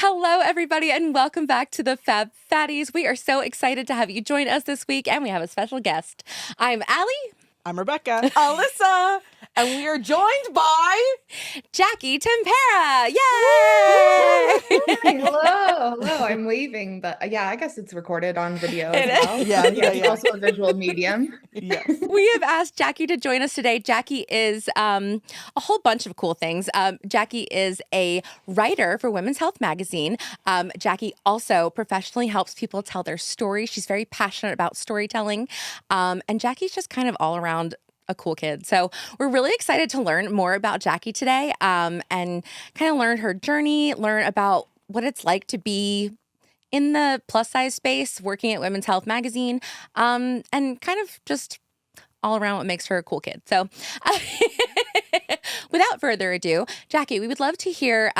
Hello, everybody, and welcome back to the Fab Fatties. We are so excited to have you join us this week, and we have a special guest. I'm Allie. I'm Rebecca. Alyssa. And we are joined by Jackie Tempera. Yay! Hello. I'm waving, but yeah, I guess it's recorded on video as well. Yeah. It's also a visual medium. Yes. We have asked Jackie to join us today. Jackie is a whole bunch of cool things. Jackie is a writer for Women's Health magazine. Jackie also professionally helps people tell their story. She's very passionate about storytelling. And Jackie's just kind of all around a cool kid. So we're really excited to learn more about Jackie today, and kind of learn her journey, learn about what it's like to be in the plus size space, working at Women's Health magazine, and kind of just all around what makes her a cool kid. So without further ado, Jackie, we would love to hear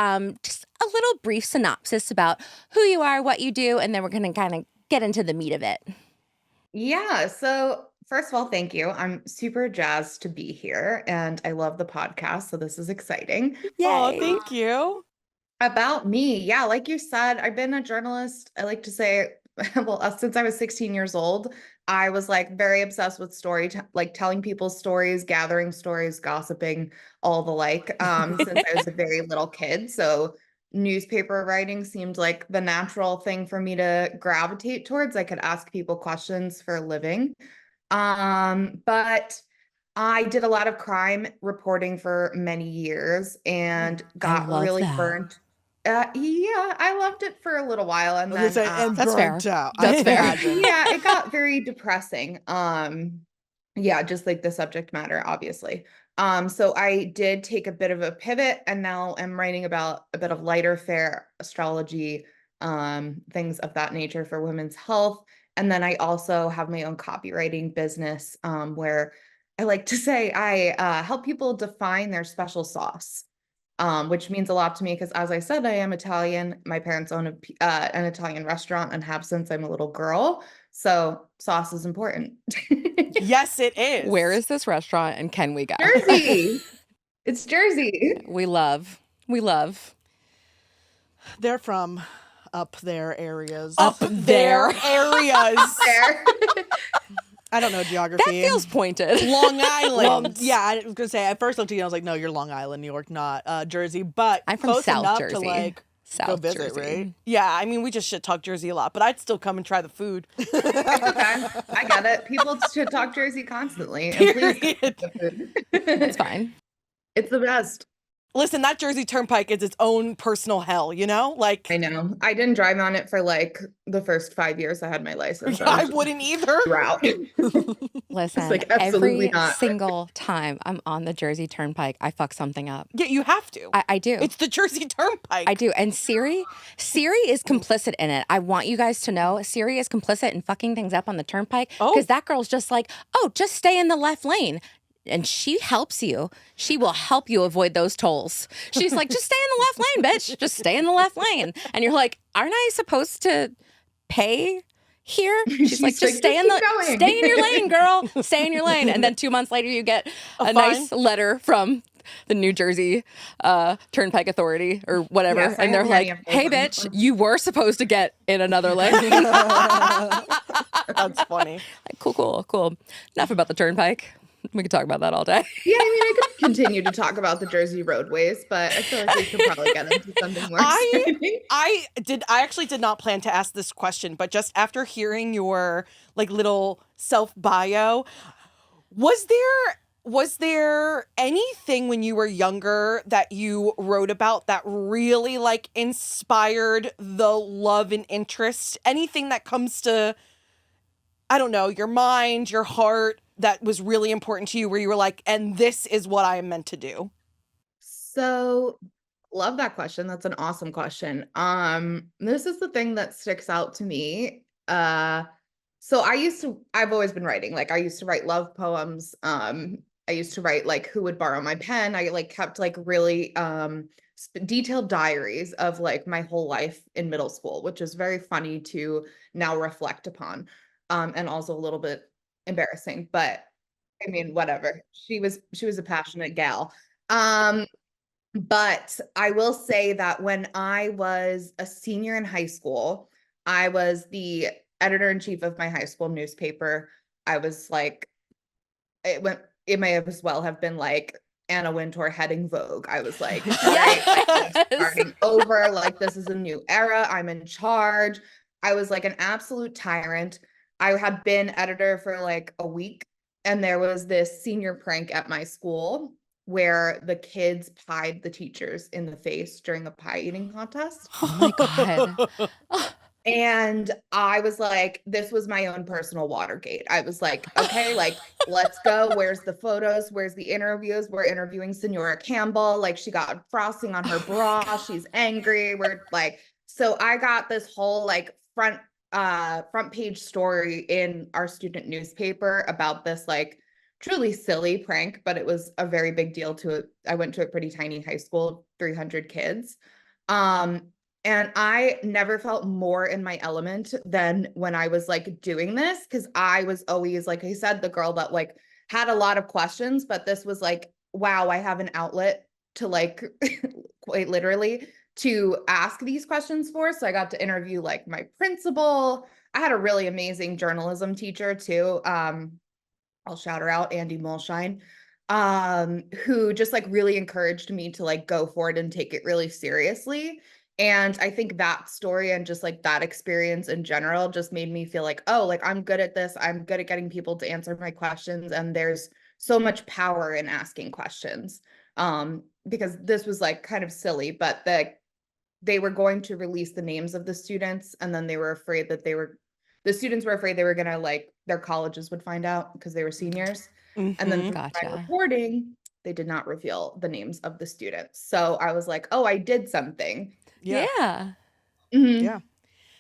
just a little brief synopsis about who you are, what you do, and then we're going to kind of get into the meat of it. Yeah. So first of all, thank you. I'm super jazzed to be here and I love the podcast. So this is exciting. Yay. Oh, thank you. About me. Yeah. Like you said, I've been a journalist. I like to say, well, since I was 16 years old, I was like very obsessed with like telling people stories, gathering stories, gossiping, all the like, since I was a very little kid. So newspaper writing seemed like the natural thing for me to gravitate towards. I could ask people questions for a living. But I did a lot of crime reporting for many years and got really burnt. Yeah, I loved it for a little while, and then and that's fair. burnt out. That's fair. yeah, it got very depressing. Yeah, just like the subject matter, obviously. So I did take a bit of a pivot, and now I'm writing about a bit of lighter fare astrology, things of that nature for women's health. And then I also have my own copywriting business, where I like to say I help people define their special sauce. Which means a lot to me because, as I said, I am Italian. My parents own an Italian restaurant and have since I'm a little girl. So sauce is important. Yes, it is. Where is this restaurant and can we go? Jersey. It's Jersey. We love. They're from up there areas. Up there. areas. There. I don't know geography. That feels pointed. Long Island. Yeah, I was going to say, at first looked at you, I was like, no, you're Long Island, New York, not Jersey. But I'm from close South enough Jersey. to like South go visit, Jersey. right? Yeah, I mean, we just shit talk Jersey a lot, but I'd still come and try the food. Okay, I get it. People should talk Jersey constantly. And please Period. the food. It's fine. It's the best. Listen, that Jersey Turnpike is its own personal hell, you know? Like, I know. I didn't drive on it for like the first 5 years I had my license. I wouldn't either. Route. Listen, like, absolutely every not. single time I'm on the Jersey Turnpike, I fuck something up. Yeah, you have to. I do. It's the Jersey Turnpike. I do. And Siri is complicit in it. I want you guys to know Siri is complicit in fucking things up on the turnpike because that girl's just like, oh, just stay in the left lane. And she helps you. She will help you avoid those tolls. She's like, just stay in the left lane, bitch. Just stay in the left lane. And you're like, aren't I supposed to pay here? She's like, just stay in your lane, girl. Stay in your lane. And then 2 months later, you get a nice letter from the New Jersey Turnpike Authority or whatever. Yes, and they're like, hey, bitch, you were supposed to get in another lane. That's funny. Like, cool. Enough about the Turnpike. We could talk about that all day. Yeah, I mean, I could continue to talk about the Jersey roadways, but I feel like we could probably get into something more exciting. I actually did not plan to ask this question, but just after hearing your like little self bio, was there anything when you were younger that you wrote about that really like inspired the love and interest? Anything that comes to, I don't know, your mind, your heart, that was really important to you where you were like, and this is what I am meant to do? So love that question. That's an awesome question. This is the thing that sticks out to me. So I've always been writing. Like I used to write love poems. I used to write like who would borrow my pen. I like kept like really detailed diaries of like my whole life in middle school, which is very funny to now reflect upon. And also a little bit embarrassing, but I mean, whatever. She was a passionate gal. But I will say that when I was a senior in high school, I was the editor-in-chief of my high school newspaper. I was like, it may as well have been like Anna Wintour heading Vogue. I was like, all right, like I'm Yes. starting over, like this is a new era. I'm in charge. I was like an absolute tyrant. I had been editor for like a week, and there was this senior prank at my school where the kids pied the teachers in the face during a pie eating contest. Oh my God. And I was like, this was my own personal Watergate. I was like, okay, like, let's go. Where's the photos? Where's the interviews? We're interviewing Senora Campbell. Like, she got frosting on her bra. She's angry. We're like, so I got this whole like front page story in our student newspaper about this like truly silly prank, but it was a very big deal to it. I went to a pretty tiny high school, 300 kids. Um, and I never felt more in my element than when I was like doing this, because I was always, like I said, the girl that like had a lot of questions, but this was like, wow, I have an outlet to like quite literally to ask these questions for. So I got to interview like my principal. I had a really amazing journalism teacher too. I'll shout her out, Andy Molshine, who just like really encouraged me to like go for it and take it really seriously. And I think that story and just like that experience in general just made me feel like, oh, like I'm good at this. I'm good at getting people to answer my questions. And there's so much power in asking questions. Because this was like kind of silly, but they were going to release the names of the students, and then they were afraid that the students were afraid they were gonna like their colleges would find out because they were seniors. And then Mhm. through my Gotcha. reporting, they did not reveal the names of the students. So I was like, oh, I did something. Yeah. Yeah. Mhm. Yeah.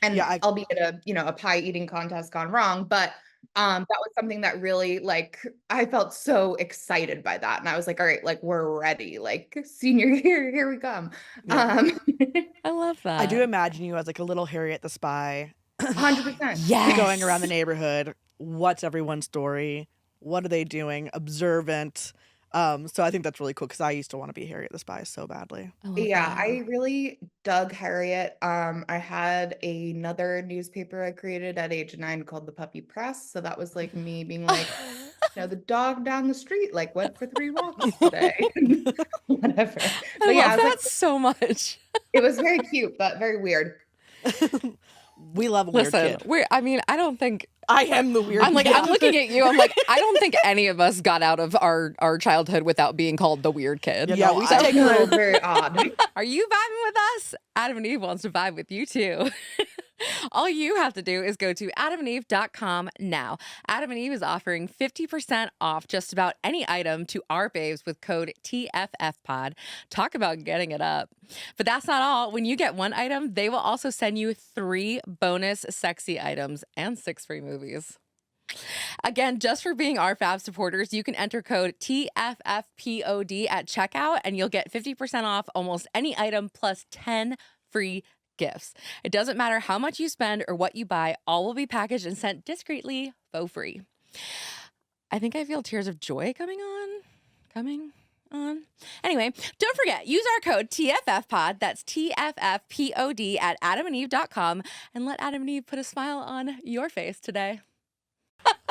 And Yeah. albeit a pie eating contest gone wrong, but that was something that really like I felt so excited by that. And I was like, all right, like we're ready. Like senior year, here we come. Yeah. Um I love I do that. imagine you as like a little Harriet the Spy 100%. going around the Yes. neighborhood. What's everyone's story? What are they doing? Observant. So I think that's really cool because I used to want to be Harriet the Spy so badly. I love Yeah, that. I really dug Harriet. I had another newspaper I created at age 9 called the Puppy Press. So that was like me being like, the dog down the street like went for 3 walks today. Whatever. I But yeah, love I was that like, so much. it was very cute, but very weird. We love a weird Listen, kid. I mean, I don't think I am the weird I'm like kid. I'm looking at you. I'm like I don't think any of us got out of our childhood without being called the weird kid. Yeah, we So take no, a very odd. Are you vibing with us? Adam and Eve wants to vibe with you too. All you have to do is go to adamandeve.com now. Adam and Eve is offering 50% off just about any item to our babes with code TFFPod. Talk about getting it up. But that's not all. When you get one item, they will also send you 3 bonus sexy items and 6 free movies. Again, just for being our Fab supporters, you can enter code TFFPOD at checkout and you'll get 50% off almost any item plus 10 free gifts. It doesn't matter how much you spend or what you buy, all will be packaged and sent discreetly for free. I think I feel tears of joy coming on. Anyway, don't forget, use our code TFFPod, that's TFFPOD at adamandeve.com, and let Adam and Eve put a smile on your face today.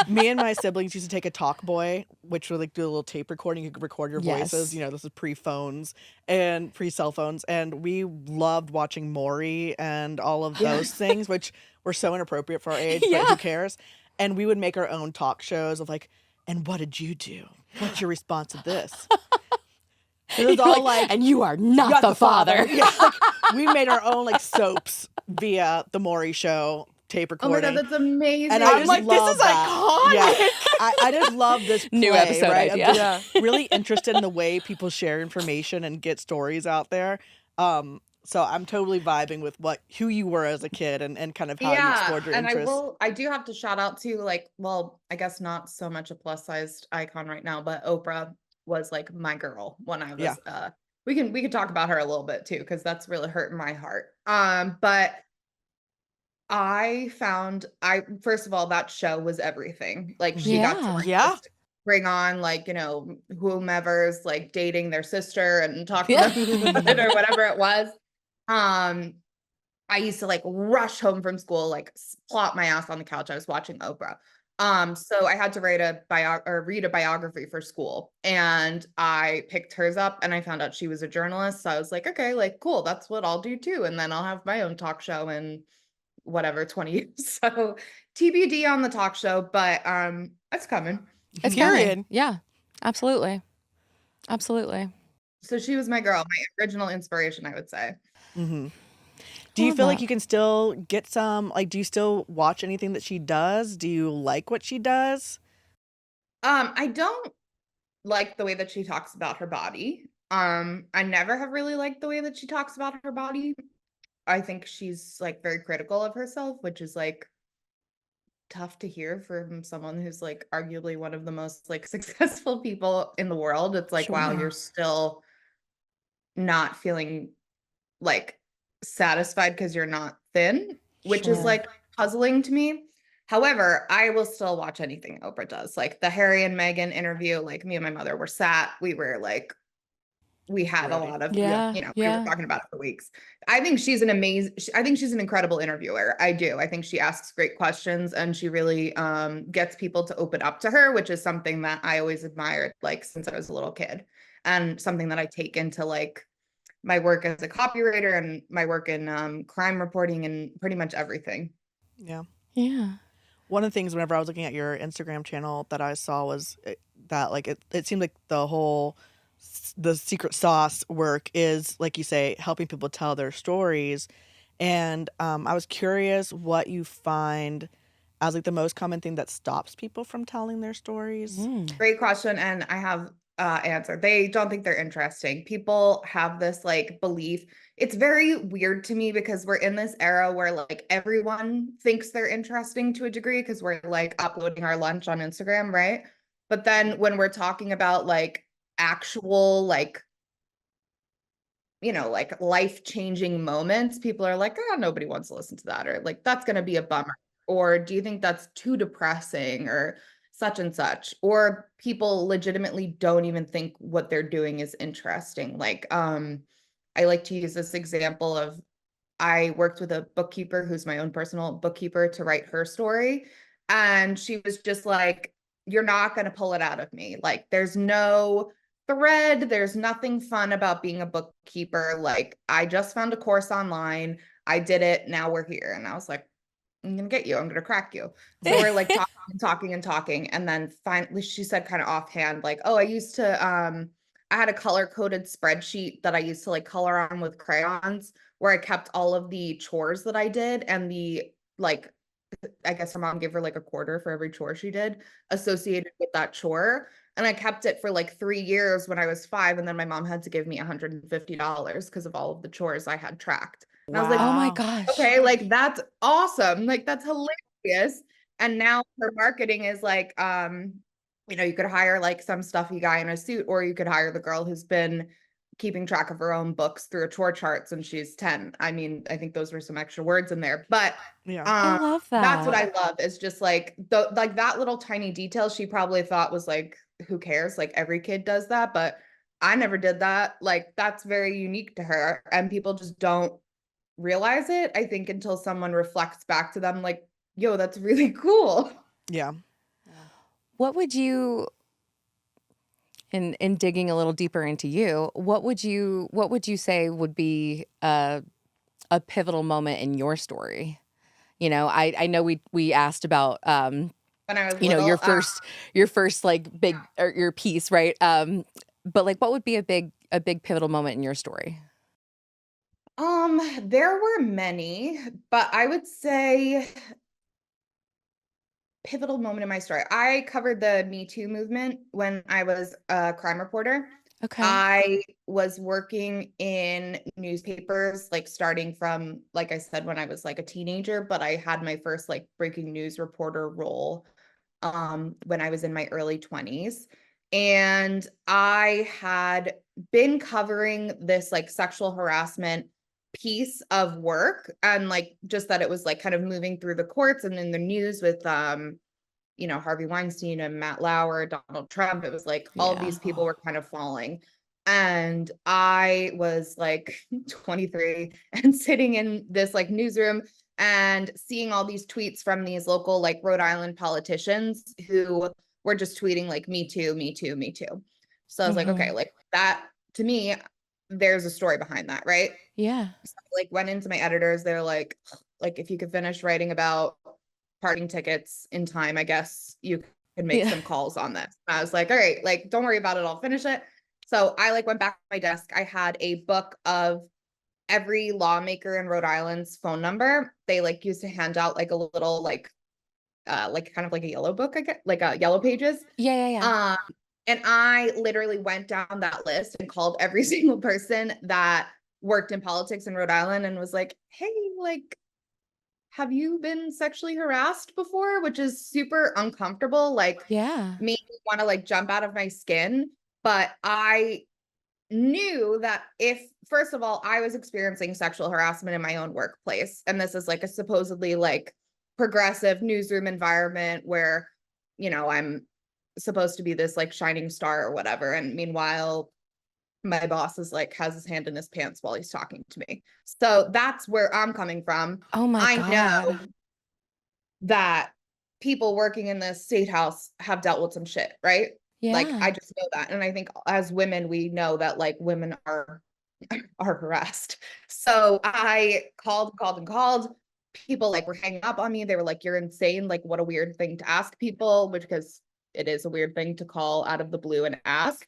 Me and my siblings used to take a talk boy, which would like do a little tape recording. You could record your voices. Yes. This is pre-phones and pre-cell phones. And we loved watching Maury and all of those things, which were so inappropriate for our age, but Yeah. who cares? And we would make our own talk shows of like, and what did you do? What's your response to this? It was You're all like, and you are not the father. Yeah, like, we made our own like soaps via the Maury show tape Oh my recording. God, that's amazing. And I I'm just like, this love is that. Yeah, I just love this New play, episode right? I'm idea. just really interested in the way people share information and get stories out there. So I'm totally vibing with who you were as a kid and kind of how you explored your and interests. I do have to shout out to like, well, I guess not so much a plus sized icon right now, but Oprah was like my girl when I was we can talk about her a little bit too, because that's really hurting my heart. But first of all, that show was everything. Like she got to Yeah. like Yeah. just bring on like, whomever's like dating their sister and talk to Yeah. them about it or whatever it was. Um, I used to like rush home from school, like plop my ass on the couch. I was watching Oprah. So I had to read a biography for school, and I picked hers up and I found out she was a journalist. So I was like, okay, like cool, that's what I'll do too. And then I'll have my own talk show in whatever, 20 years. So TBD on the talk show, but it's coming. It's Period. coming. Yeah, absolutely. Absolutely. So she was my girl, my original inspiration, I would say. Mm-hmm. Do you Love feel like that. you can still get some, like, do you still watch anything that she does? Do you like what she does? I don't like the way that she talks about her body. I never have really liked the way that she talks about her body. I think she's like very critical of herself, which is like tough to hear from someone who's like arguably one of the most like successful people in the world. It's like, wow, Sure. you're still not feeling like satisfied because you're not thin, which is Sure. like puzzling to me. However, I will still watch anything Oprah does. Like the Harry and Meghan interview, like me and my mother were sat, we had a Ready. lot of, Yeah. Yeah. we were Yeah. talking about it for weeks. I think she's I think she's an incredible interviewer. I do. I think she asks great questions and she really gets people to open up to her, which is something that I always admired, like since I was a little kid, and something that I take into like my work as a copywriter and my work in crime reporting and pretty much everything. Yeah. Yeah. One of the things whenever I was looking at your Instagram channel that I saw was that like it seemed like the secret sauce work is, like you say, helping people tell their stories. And I was curious what you find as like the most common thing that stops people from telling their stories. Mm. Great question. And I have answer. They don't think they're interesting. People have this like belief. It's very weird to me because we're in this era where like everyone thinks they're interesting to a degree because we're like uploading our lunch on Instagram, right? But then when we're talking about like actual like like life-changing moments, people are like, oh, nobody wants to listen to that, or like, that's going to be a bummer. Or do you think that's too depressing or such and such? Or people legitimately don't even think what they're doing is interesting. Like, I like to use this example of I worked with a bookkeeper who's my own personal bookkeeper to write her story. And she was just like, you're not going to pull it out of me. Like, there's no thread. There's nothing fun about being a bookkeeper. Like, I just found a course online. I did it. Now we're here. And I was like, I'm going to get you. I'm going to crack you. So we're like talking and talking and talking. And then finally she said kind of offhand, like, oh, I had a color coded spreadsheet that I used to like color on with crayons where I kept all of the chores that I did and like, I guess her mom gave her like a quarter for every chore she did associated with that chore. And I kept it for like 3 years when I was 5. And then my mom had to give me $150 because of all of the chores I had tracked. And I was like, Oh my Wow. gosh. okay, like that's awesome. Like that's hilarious. And now her marketing is like, you could hire like some stuffy guy in a suit, or you could hire the girl who's been keeping track of her own books through a chore chart since she's 10. I mean, I think those were some extra words in there, but Yeah. I love that's what that. I love is just like like that little tiny detail she probably thought was like, who cares? Like every kid does that, but I never did that. Like that's very unique to her. And people just don't realize it, I think, until someone reflects back to them like, yo, that's really cool. Yeah. What would you, in digging a little deeper into you, what would you say would be a pivotal moment in your story? I know we asked about When I was your little, first like big or your piece, right? But like what would be a big pivotal moment in your story? there were many, but I would say pivotal moment in my story. I covered the Me Too movement when I was a crime reporter. Okay. I was working in newspapers, like starting from, like I said, when I was like a teenager, but I had my first like breaking news reporter role when I was in my early 20s. And I had been covering this like sexual harassment piece of work, and like just that it was like kind of moving through the courts and in the news with Harvey Weinstein and Matt Lauer, Donald Trump. It was like all Yeah. these people were kind of falling. And I was like 23 and sitting in this like newsroom and seeing all these tweets from these local like Rhode Island politicians who were just tweeting like me too, me too, me too. So I was like, okay, like that to me, there's a story behind that, right? Yeah. So I, like went into my editors, they're like if you could finish writing about parking tickets in time, I guess you could make Yeah. some calls on this. And I was like, all right, like don't worry about it, I'll finish it. So I like went back to my desk. I had a book of every lawmaker in Rhode Island's phone number. They like used to hand out like a little like kind of like a yellow book, I get like yellow pages. Yeah. Yeah. Um, and I literally went down that list and called every single person that worked in politics in Rhode Island and was like, hey, like, have you been sexually harassed before? Which is super uncomfortable. Like, Yeah. made me want to like jump out of my skin. But I knew that if, first of all, I was experiencing sexual harassment in my own workplace, and this is like a supposedly like progressive newsroom environment where, I'm supposed to be this like shining star or whatever. And meanwhile, my boss is like has his hand in his pants while he's talking to me. So that's where I'm coming from. Oh my I know God. that people working in the state house have dealt with some shit, right? Like I Yeah. just know that. And I think as women, we know that like women are harassed. So I called and called. People like were hanging up on me. They were like, you're insane. Like, what a weird thing to ask people, which because it is a weird thing to call out of the blue and ask.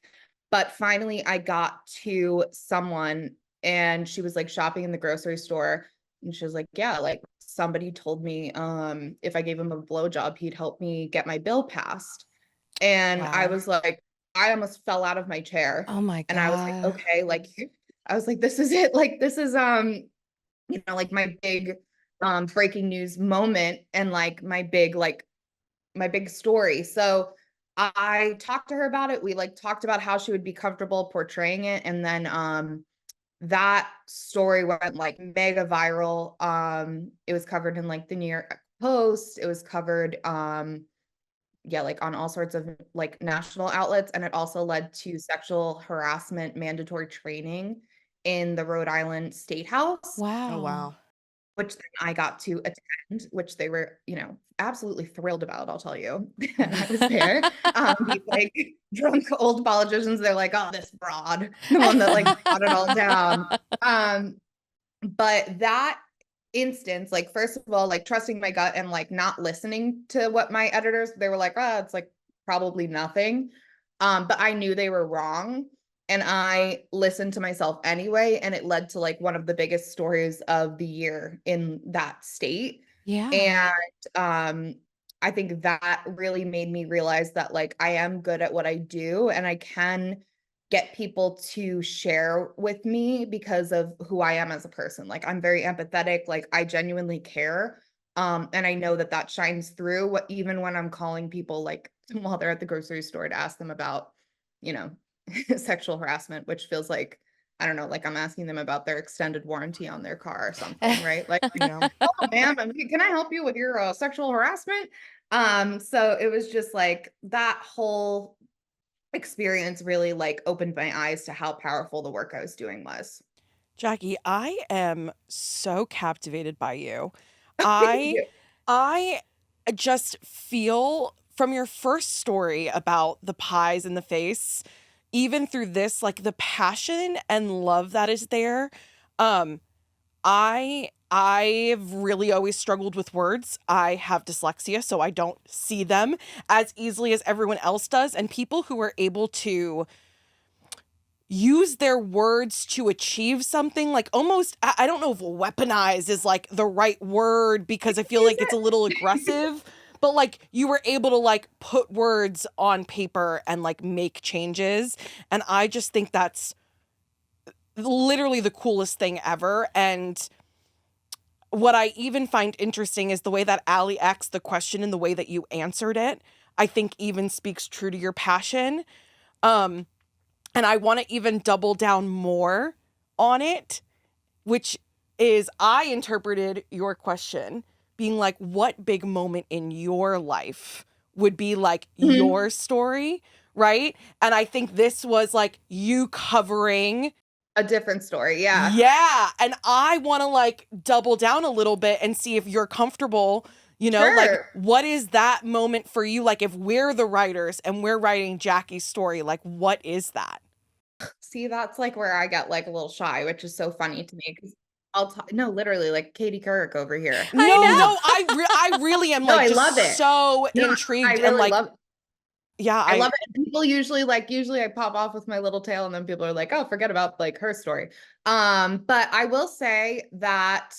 But finally I got to someone and she was like shopping in the grocery store and she was like, yeah, like somebody told me if I gave him a blowjob, he'd help me get my bill passed. And I Wow. was like, I almost fell out of my chair. Oh my And I was like, God. okay, like I was like, this is it. Like this is like my big breaking news moment and like my big story. So I talked to her about it. We like talked about how she would be comfortable portraying it. And then that story went like mega viral. It was covered in like the New York Post. It was covered yeah, like on all sorts of like national outlets. And it also led to sexual harassment mandatory training in the Rhode Island State House, Oh, Wow. wow. which then I got to attend, which they were, absolutely thrilled about, I'll tell you. And I was there. These like drunk old politicians, they're like, oh, this broad, the one that like brought it all down. Um, but that instance, like, first of all, like trusting my gut and like not listening to what my editors, they were like, oh, it's like probably nothing. But I knew they were wrong. And I listened to myself anyway. And it led to like one of the biggest stories of the year in that state. Yeah. And I think that really made me realize that like I am good at what I do and I can get people to share with me because of who I am as a person. Like I'm very empathetic, like I genuinely care. And I know that that shines through even when I'm calling people like while they're at the grocery store to ask them about, you know, sexual harassment, which feels like, I don't know, like I'm asking them about their extended warranty on their car or something, right? Like, Yeah. oh, ma'am, can I help you with your sexual harassment? So it was just like that whole experience really like opened my eyes to how powerful the work I was doing was. Jackie, I am so captivated by you. Thank I you. I just feel from your first story about the pies in the face, even through this, like the passion and love that is there. Um, I've really always struggled with words. I have dyslexia, so I don't see them as easily as everyone else does. And people who are able to use their words to achieve something, like almost, I don't know if weaponize is like the right word because I feel Use like it's a little aggressive, but like you were able to like put words on paper and like make changes. And I just think that's literally the coolest thing ever. And what I even find interesting is the way that Allie asked the question and the way that you answered it, I think even speaks true to your passion. Um, and I want to even double down more on it, which is I interpreted your question being like, what big moment in your life would be like Mhm. your story, right? And I think this was like you covering. A different story. Yeah. Yeah. And I want to like double down a little bit and see if you're comfortable, like Sure. what is that moment for you? Like if we're the writers and we're writing Jackie's story, like what is that? See, that's like where I get like a little shy, which is so funny to me because I'll talk, no, literally like Katie Couric over here. I No, Um, no, I really am no, like I love just it. so No, I intrigued and really like, love it. yeah, I love it. And people usually I pop off with my little tale and then people are like, oh, forget about like her story. But I will say that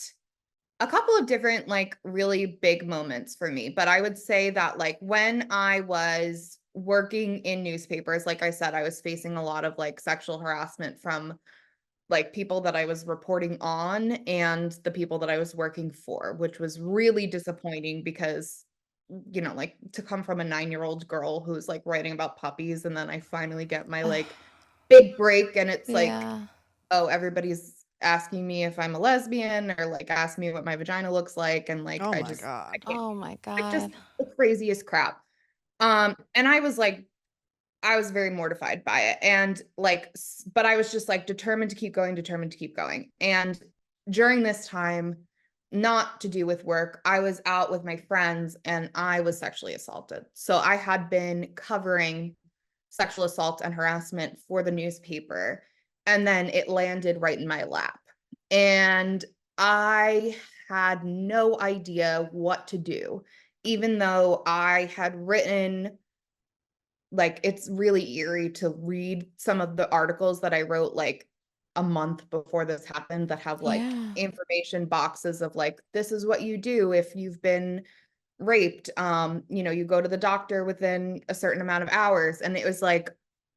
a couple of different like really big moments for me, but I would say that like when I was working in newspapers, like I said, I was facing a lot of like sexual harassment from like people that I was reporting on and the people that I was working for, which was really disappointing because, like to come from a 9-year-old girl who's like writing about puppies and then I finally get my like big break and it's like, Yeah. oh, everybody's asking me if I'm a lesbian or like ask me what my vagina looks like and like oh I my just I God. can't Oh my like just God. the craziest crap. And I was very mortified by it. And like, but I was just like determined to keep going, determined to keep going. And during this time, not to do with work, I was out with my friends and I was sexually assaulted. So I had been covering sexual assault and harassment for the newspaper. And then it landed right in my lap. And I had no idea what to do, even though I had written like, it's really eerie to read some of the articles that I wrote, like, a month before this happened that have, like, Yeah. information boxes of, like, "This is what you do if you've been raped." You go to the doctor within a certain amount of hours, and it was like,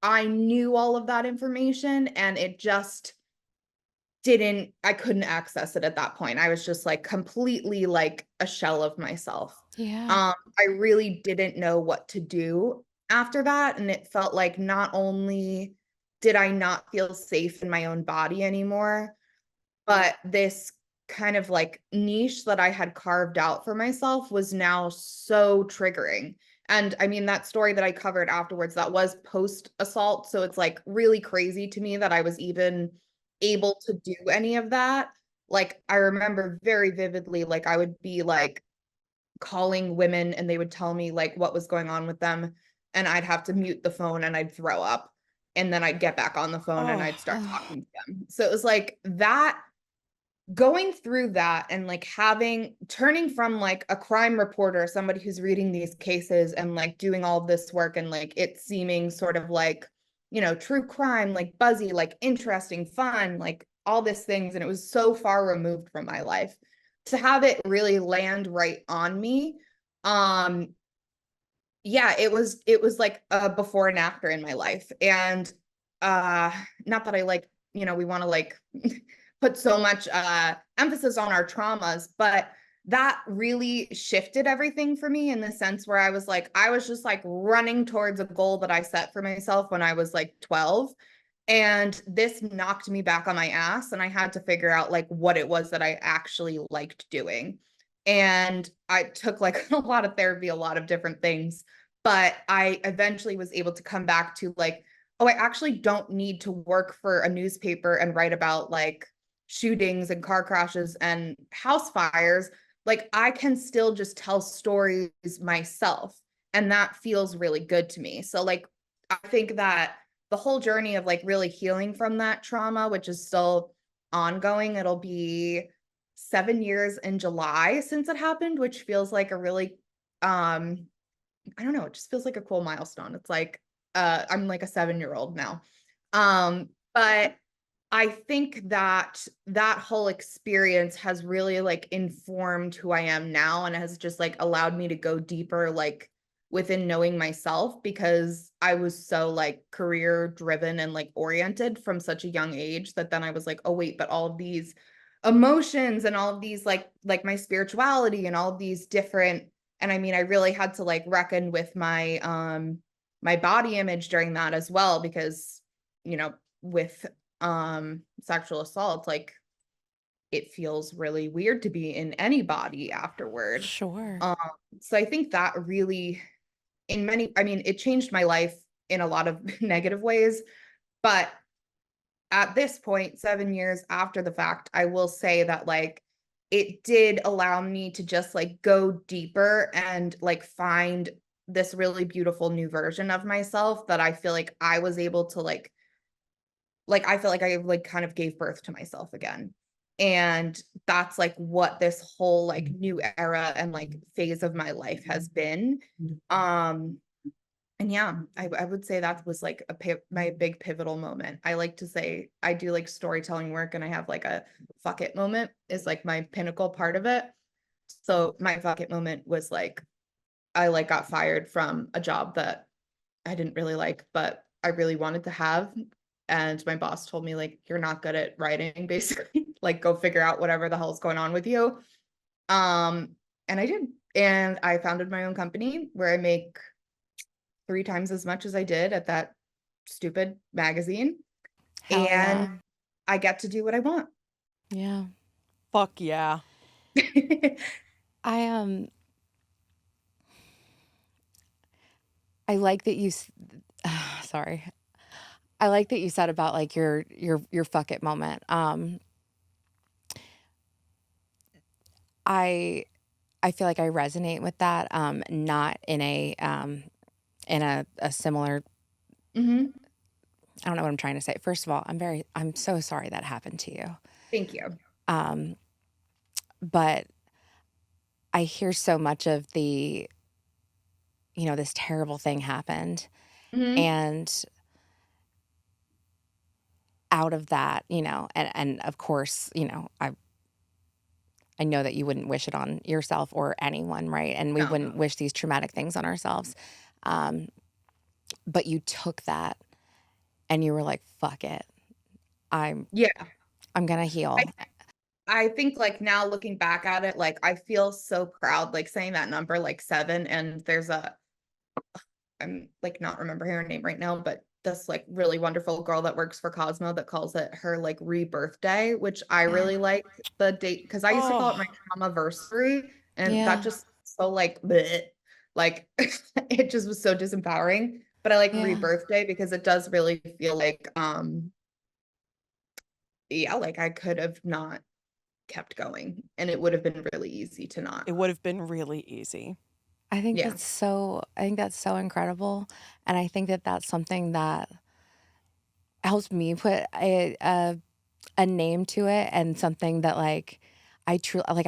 I knew all of that information, and it just didn't I couldn't access it at that point. I was just, like, completely, like, a shell of myself. Yeah. I really didn't know what to do after that, and it felt like not only did I not feel safe in my own body anymore, but this kind of, like, niche that I had carved out for myself was now so triggering. And, I mean, that story that I covered afterwards, that was post-assault, so it's, like, really crazy to me that I was even able to do any of that. Like, I remember very vividly, like, I would be, like, calling women and they would tell me, like, what was going on with them, and I'd have to mute the phone and I'd throw up, and then I'd get back on the phone and Oh, I'd start talking to them. So it was like that going through that and, like, turning from, like, a crime reporter, somebody who's reading these cases and, like, doing all this work and, like, it seeming sort of like, true crime, like, buzzy, like, interesting, fun, like, all these things, and it was so far removed from my life. To have it really land right on me, um, yeah, it was like a before and after in my life, and, not that I like, we wanna, like, put so much, emphasis on our traumas, but that really shifted everything for me in the sense where I was just, like, running towards a goal that I set for myself when I was, like, 12, and this knocked me back on my ass, and I had to figure out, like, what it was that I actually liked doing. And I took, like, a lot of therapy, a lot of different things, but I eventually was able to come back to, like, "Oh, I actually don't need to work for a newspaper and write about, like, shootings and car crashes and house fires. Like, I can still just tell stories myself, and that feels really good to me." So, like, I think that the whole journey of, like, really healing from that trauma, which is still ongoing, it'll be 7 years in July since it happened, which feels like a really, I don't know, it just feels like a cool milestone. It's like, I'm like a 7-year-old now. But I think that that whole experience has really like informed who I am now and has just like allowed me to go deeper, like within knowing myself because I was so like career driven and like oriented from such a young age that then I was like, oh wait, but all of these emotions and all of these like my spirituality and all of these different, and I mean I really had to like reckon with my body image during that as well because with sexual assault, like it feels really weird to be in any body afterward. Sure. um so I think that really in many, I mean, it changed my life in a lot of negative ways, but at this point, 7 years after the fact, I will say that, like, it did allow me to just, like, go deeper and, like, find this really beautiful new version of myself that I feel like I was able to, I feel like I, like, kind of gave birth to myself again. And that's, like, what this whole, like, new era and, like, phase of my life has been. Um, and yeah, I would say that was like my big pivotal moment. I like to say I do like storytelling work, and I have like a fuck it moment is like my pinnacle part of it. So my fuck it moment was like I like got fired from a job that I didn't really like, but I really wanted to have. And my boss told me, like, you're not good at writing, basically. Like, go figure out whatever the hell's going on with you. Um, and I did. And I founded my own company where I make 3 times as much as I did at that stupid magazine. Hell And yeah. I get to do what I want. Yeah. Fuck yeah. I I like that sorry. I like that you said about like your fuck it moment. I I feel like I resonate with that. Not in a similar. Mhm. I don't know what I'm trying to say. First of all, I'm so sorry that happened to you. Thank you. Um, but I hear so much of this terrible thing happened, Mhm. and out of that, and of course, I know that you wouldn't wish it on yourself or anyone, right? And we No. wouldn't wish these traumatic things on ourselves. Um, but you took that and you were like, fuck it. I'm Yeah. I'm gonna I heal. I think like now looking back at it, like I feel so proud, like saying that number, like 7. And I'm like not remembering her name right now, but this like really wonderful girl that works for Cosmo that calls it her like rebirth day, which I Yeah. really like the date because I used to call it my Oh, trauma-versary, and that Yeah. just so like bleh, like it just was so disempowering. But I like Yeah. rebirth day because it does really feel like yeah, like I could have not kept going and it would have been really easy to not. it would have been really easy. Yeah. I think that's so incredible. And I think that that's something that helps me put a name to it, and something that like I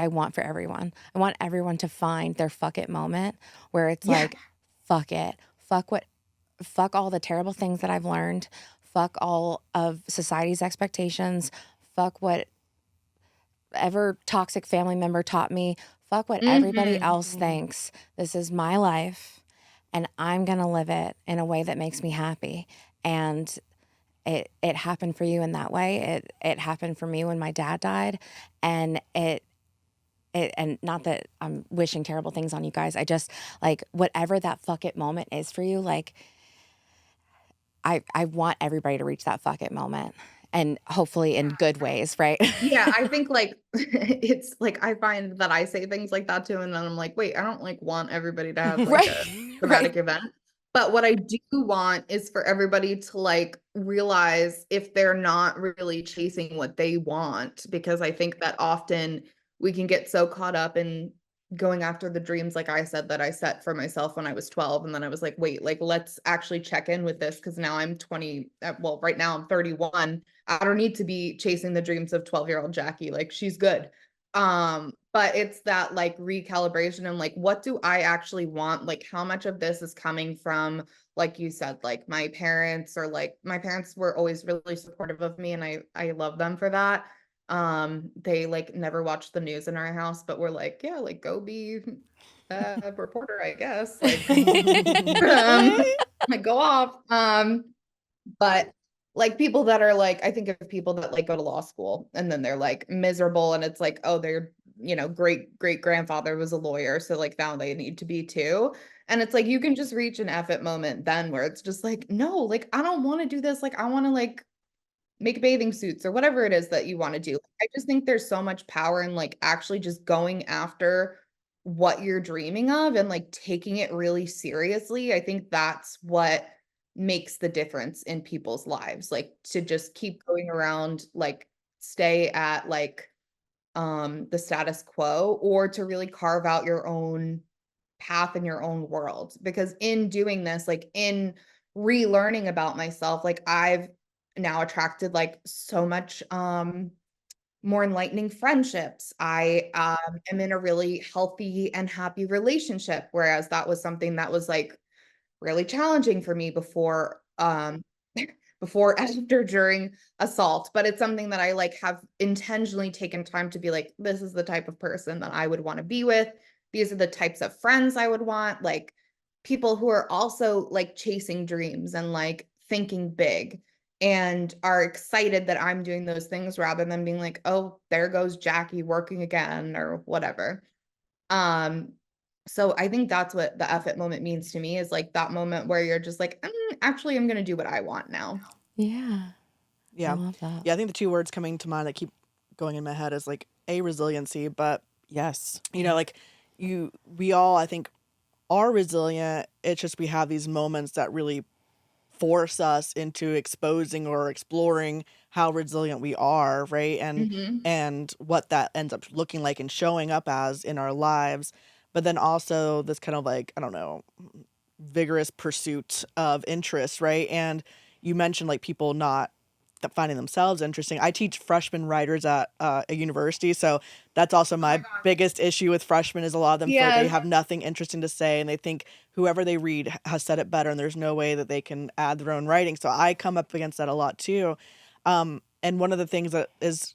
want for everyone. I want everyone to find their fuck it moment where it's Yeah. like, fuck it. Fuck all the terrible things that I've learned. Fuck all of society's expectations. Fuck whatever toxic family member taught me. Fuck what everybody Hmm. else thinks. This is my life, and I'm going to live it in a way that makes me happy. And it happened for you in that way. It happened for me when my dad died, and and not that I'm wishing terrible things on you guys. I just like whatever that fuck it moment is for you. Like I want everybody to reach that fuck it moment, and hopefully in good ways, right? Yeah, I think like it's like I find that I say things like that too, and then I'm like, wait, I don't like want everybody to have like Right, a right. traumatic event. But what I do want is for everybody to like realize if they're not really chasing what they want, because I think that often we can get so caught up in going after the dreams, like I said, that I set for myself when I was 12. And then I was like, wait, like let's actually check in with this because now I'm 20. Well, right now I'm 31. I don't need to be chasing the dreams of 12-year-old Jackie. Like she's good. But it's that like recalibration and like what do I actually want? Like how much of this is coming from, like you said, like my parents, or like my parents were always really supportive of me, and I love them for that. They like never watched the news in our house, but we're like, yeah, like go be a reporter, I guess. Like like go off. But like people that are like, I think of people that like go to law school and then they're like miserable, and it's like, oh, their, great grandfather was a lawyer. So like now they need to be too. And it's like you can just reach an F it moment then where it's just like, no, like I don't want to do this. Like I want to like make bathing suits or whatever it is that you want to do. I just think there's so much power in like actually just going after what you're dreaming of and like taking it really seriously, I think that's what makes the difference in people's lives. Like to just keep going around, like stay at like the status quo, or to really carve out your own path in your own world. Because in doing this, like in relearning about myself, like I've now attracted like so much more enlightening friendships. I am in a really healthy and happy relationship, whereas that was something that was like really challenging for me before before, after, during assault. But it's something that I like have intentionally taken time to be like, this is the type of person that I would want to be with. These are the types of friends I would want, like people who are also like chasing dreams and like thinking big and are excited that I'm doing those things, rather than being like, oh, there goes Jackie working again or whatever. Um, so I think that's what the F it moment means to me, is like that moment where you're just like, actually, I'm going to do what I want now. Yeah. I Yeah. love that. Yeah, I think the two words coming to mind that keep going in my head is like resiliency, but Yes. like we all, I think, are resilient. It's just we have these moments that really force us into exposing or exploring how resilient we are, right? Hmm. And what that ends up looking like and showing up as in our lives. But then also this kind of like, I don't know, vigorous pursuit of interest, right? And you mentioned like people not finding themselves interesting. I teach freshman writers at a university, so that's also Oh my my God. biggest issue with freshmen is a lot of them feel like they Yes. have nothing interesting to say, and they think whoever they read has said it better, and there's no way that they can add their own writing. So I come up against that a lot too. And one of the things that is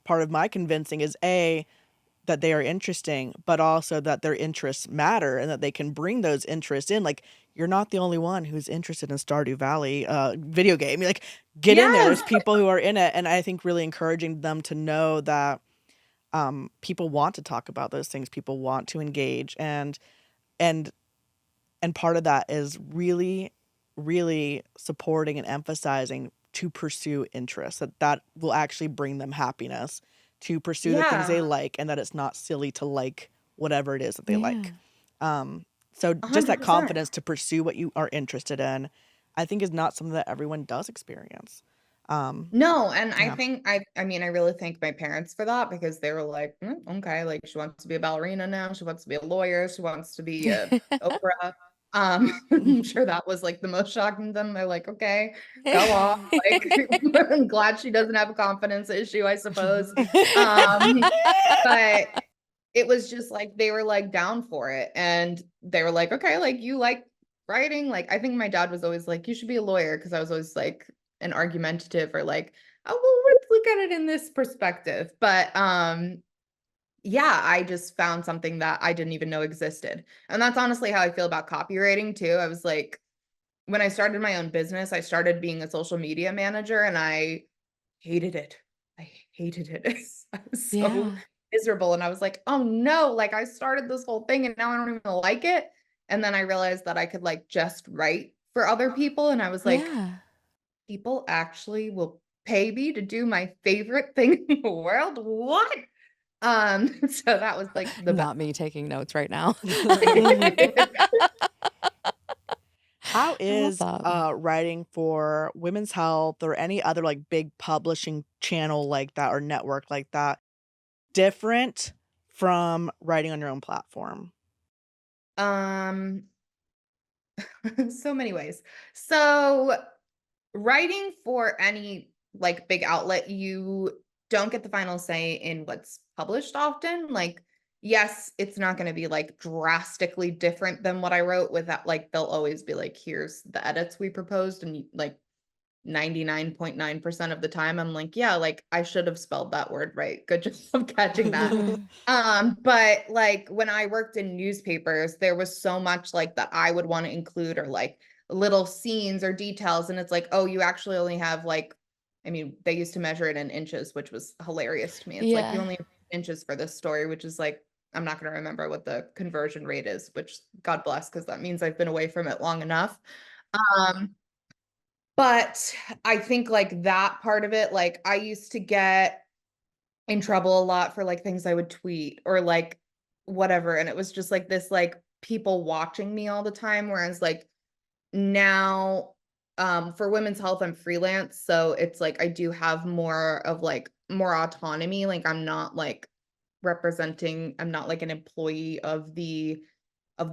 part of my convincing is that they are interesting, but also that their interests matter and that they can bring those interests in. Like, you're not the only one who's interested in Stardew Valley video game. Like, get in there. Yes. There's people who are in it, and I think really encouraging them to know that people want to talk about those things. People want to engage, and and part of that is really, really supporting and emphasizing to pursue interests that will actually bring them happiness, to pursue the things they Yeah. like, and that it's not silly to like whatever it is that they Yeah. like. So just that 100%. confidence to pursue what you are interested in, I think is not something that everyone does experience. No, and I Yeah. think I mean, I really thank my parents for that, because they were like, okay, like she wants to be a ballerina now, she wants to be a lawyer, she wants to be a Oprah. I'm sure that was like the most shocking to them. They're like, okay, go off. Like, I'm glad she doesn't have a confidence issue, I suppose. Um, but it was just like they were like down for it, and they were like, okay, like you like writing. Like I think my dad was always like, you should be a lawyer, because I was always like an argumentative, or like, oh well, let's look at it in this perspective. But yeah, I just found something that I didn't even know existed. And that's honestly how I feel about copywriting too. I was like, when I started my own business, I started being a social media manager, and I hated it. I hated it. I was so Yeah. miserable, and I was like, "Oh no, like I started this whole thing and now I don't even like it." And then I realized that I could like just write for other people, and I was like, Yeah. "People actually will pay me to do my favorite thing in the world? What?" So that was like the best. Not me taking notes right now. How I love is that. writing for women's health or any other like big publishing channel like that or network like that different from writing on your own platform? Um, so many ways. So writing for any like big outlet, you don't get the final say in what's published often. Like, yes, it's not going to be like drastically different than what I wrote, with that. Like, they'll always be like, here's the edits we proposed. And like 99.9% of the time, I'm like, yeah, like I should have spelled that word right. Good job catching that. But like when I worked in newspapers, there was so much like that I would want to include, or like little scenes or details. And it's like, oh, you actually only have like, I mean, they used to measure it in inches, which was hilarious to me. It's like you Yeah. only have inches for this story, which is like, I'm not going to remember what the conversion rate is, which God bless, because that means I've been away from it long enough. Um, but I think like that part of it, like I used to get in trouble a lot for like things I would tweet, or like whatever. And it was just like this, like people watching me all the time. Whereas like now, for women's health, I'm freelance. So it's like, I do have more of like more autonomy. Like I'm not like I'm not like an employee of the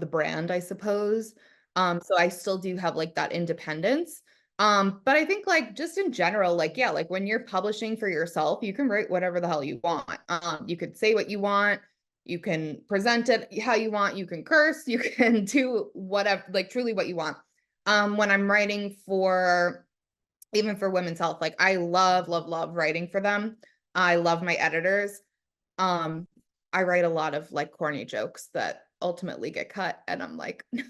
brand, I suppose. So I still do have like that independence. But I think like just in general, like, yeah, like when you're publishing for yourself, you can write whatever the hell you want. You could say what you want, you can present it how you want, you can curse, you can do whatever, like truly what you want. When I'm writing for even for women's health, like I love, love, love writing for them. I love my editors. Um, I write a lot of like corny jokes that ultimately get cut, and I'm like, no,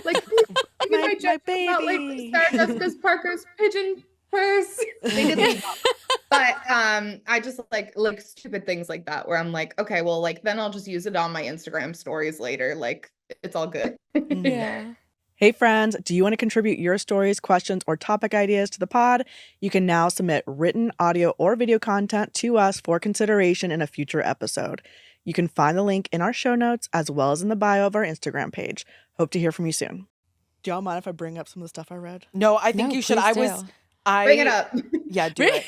like even my My joke about like baby. Sarah Jessica Parker's pigeon purse, they did leave off. But I just like stupid things like that where I'm like, okay, well, like then I'll just use it on my Instagram stories later. Like it's all good. Yeah. Hey friends, do you want to contribute your stories, questions, or topic ideas to the pod? You can now submit written, audio, or video content to us for consideration in a future episode. You can find the link in our show notes as well as in the bio of our Instagram page. Hope to hear from you soon. Do y'all mind if I bring up some of the stuff I read? No, I think No, you should. please do. Bring it up. Yeah, do it.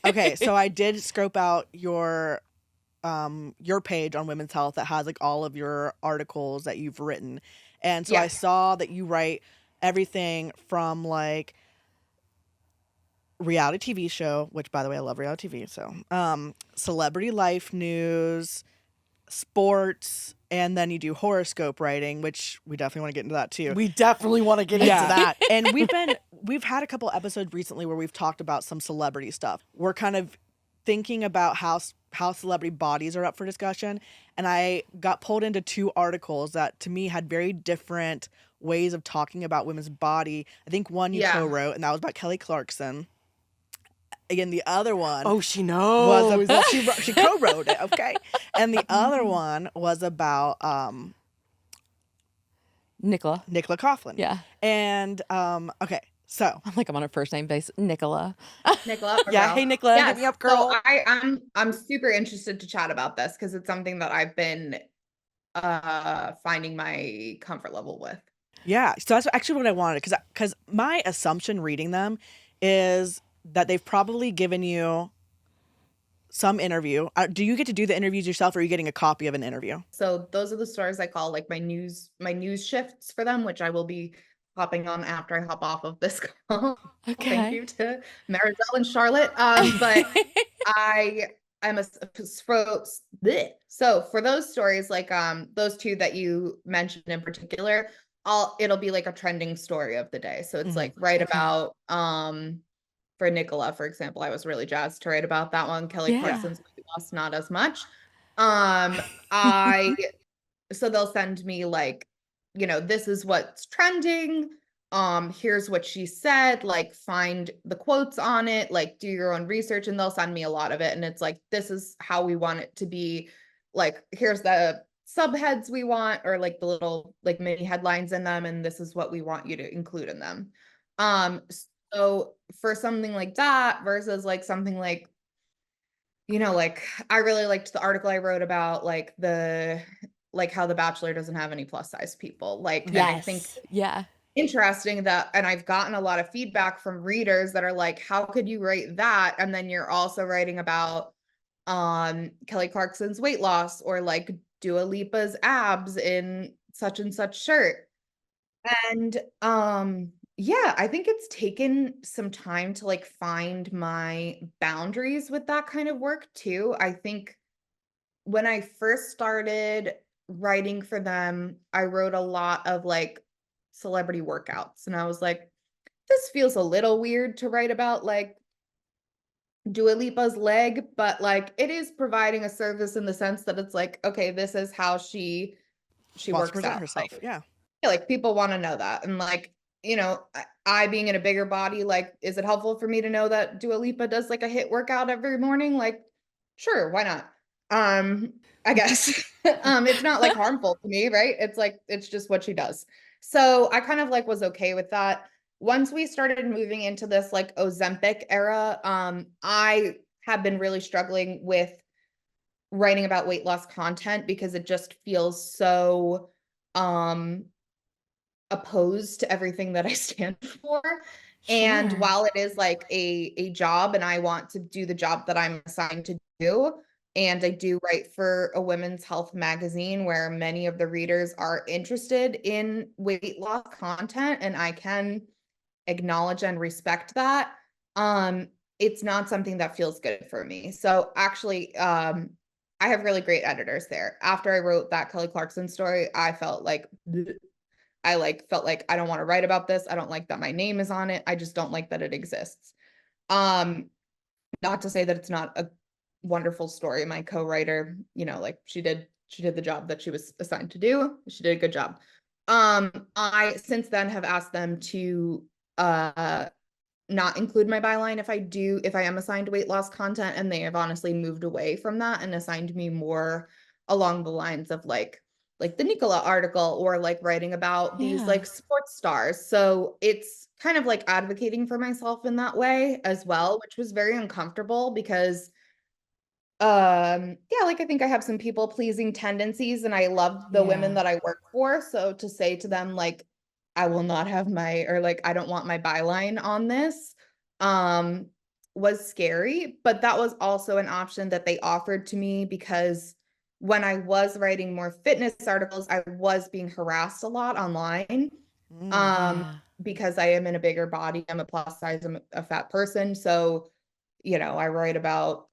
Okay, so I did scope out your page on Women's Health that has like all of your articles that you've written. And so I Yes. saw that you write everything from like reality TV show, which by the way, I love reality TV. So, celebrity life news, sports, and then you do horoscope writing, which we definitely want to get into that too. We definitely want to get into that. And we've had a couple episodes recently where we've talked about some celebrity stuff. We're kind of thinking about how celebrity bodies are up for discussion, and I got pulled into two articles that to me had very different ways of talking about women's body. I think one you co-wrote, and that was about Kelly Clarkson. Again, the other one she knows. she co-wrote it, okay? And the other one was about Nicola. Coughlin. Yeah. And okay, so I'm like, I'm on a first name basis. Nicola. Nicola. Yeah, girl. hey Nicola, Yes. hit me up, girl. So I'm super interested to chat about this because it's something that I've been finding my comfort level with. yeah, so that's actually what I wanted, because my assumption reading them is that they've probably given you some interview. Do you get to do the interviews yourself, or are you getting a copy of an interview? So those are the stories I call like my news shifts for them, which I will be hopping on after I hop off of this call. Okay. Thank you to Maribel and Charlotte. But I'm so for those stories, like those two that you mentioned in particular, it'll be like a trending story of the day. So it's like right about for Nicola, for example, I was really jazzed to write about that one. Kelly Clarkson's weight loss, not as much. So they'll send me like, this is what's trending. Here's what she said, like find the quotes on it, like do your own research, and they'll send me a lot of it. And it's like, this is how we want it to be. Like, here's the subheads we want, or like the little like mini headlines in them, and this is what we want you to include in them. So for something like that versus like something like, like I really liked the article I wrote about like how The Bachelor doesn't have any plus size people. Like, and I think interesting that, and I've gotten a lot of feedback from readers that are like, how could you write that? And then you're also writing about Kelly Clarkson's weight loss, or like Dua Lipa's abs in such and such shirt. And yeah, I think it's taken some time to like find my boundaries with that kind of work too. I think when I first started writing for them, I wrote a lot of like celebrity workouts, and I was like, this feels a little weird to write about like Dua Lipa's leg, but like it is providing a service in the sense that it's like, okay, this is how she Wants to works present out. herself. Like, Yeah. like people want to know that. And like, I being in a bigger body, like, is it helpful for me to know that Dua Lipa does like a HIIT workout every morning? Like, sure, why not? I guess. It's not like harmful to me, right? It's like, it's just what she does. So I kind of like was okay with that. Once we started moving into this like Ozempic era, I have been really struggling with writing about weight loss content because it just feels so opposed to everything that I stand for. And Sure. while it is like a job and I want to do the job that I'm assigned to do, and I do write for a women's health magazine where many of the readers are interested in weight loss content, and I can acknowledge and respect that. It's not something that feels good for me. So actually, I have really great editors there. After I wrote that Kelly Clarkson story, I felt like bleh. I like felt like I don't want to write about this. I don't like that my name is on it. I just don't like that it exists. Um, Not to say that it's not a wonderful story. My co-writer, like she did the job that she was assigned to do. She did a good job. I since then have asked them to not include my byline if I am assigned weight loss content, and they have honestly moved away from that and assigned me more along the lines of like the Nicola article, or like writing about these Yeah. like sports stars. So it's kind of like advocating for myself in that way as well, which was very uncomfortable because yeah, like I think I have some people pleasing tendencies and I love the women Yeah. that I work for. So to say to them, like, I will not have or like, I don't want my byline on this, um, was scary. But that was also an option that they offered to me because when I was writing more fitness articles, I was being harassed a lot online. Mm. Um, Yeah. because I am in a bigger body, I'm a plus size, I'm a fat person. So, I write about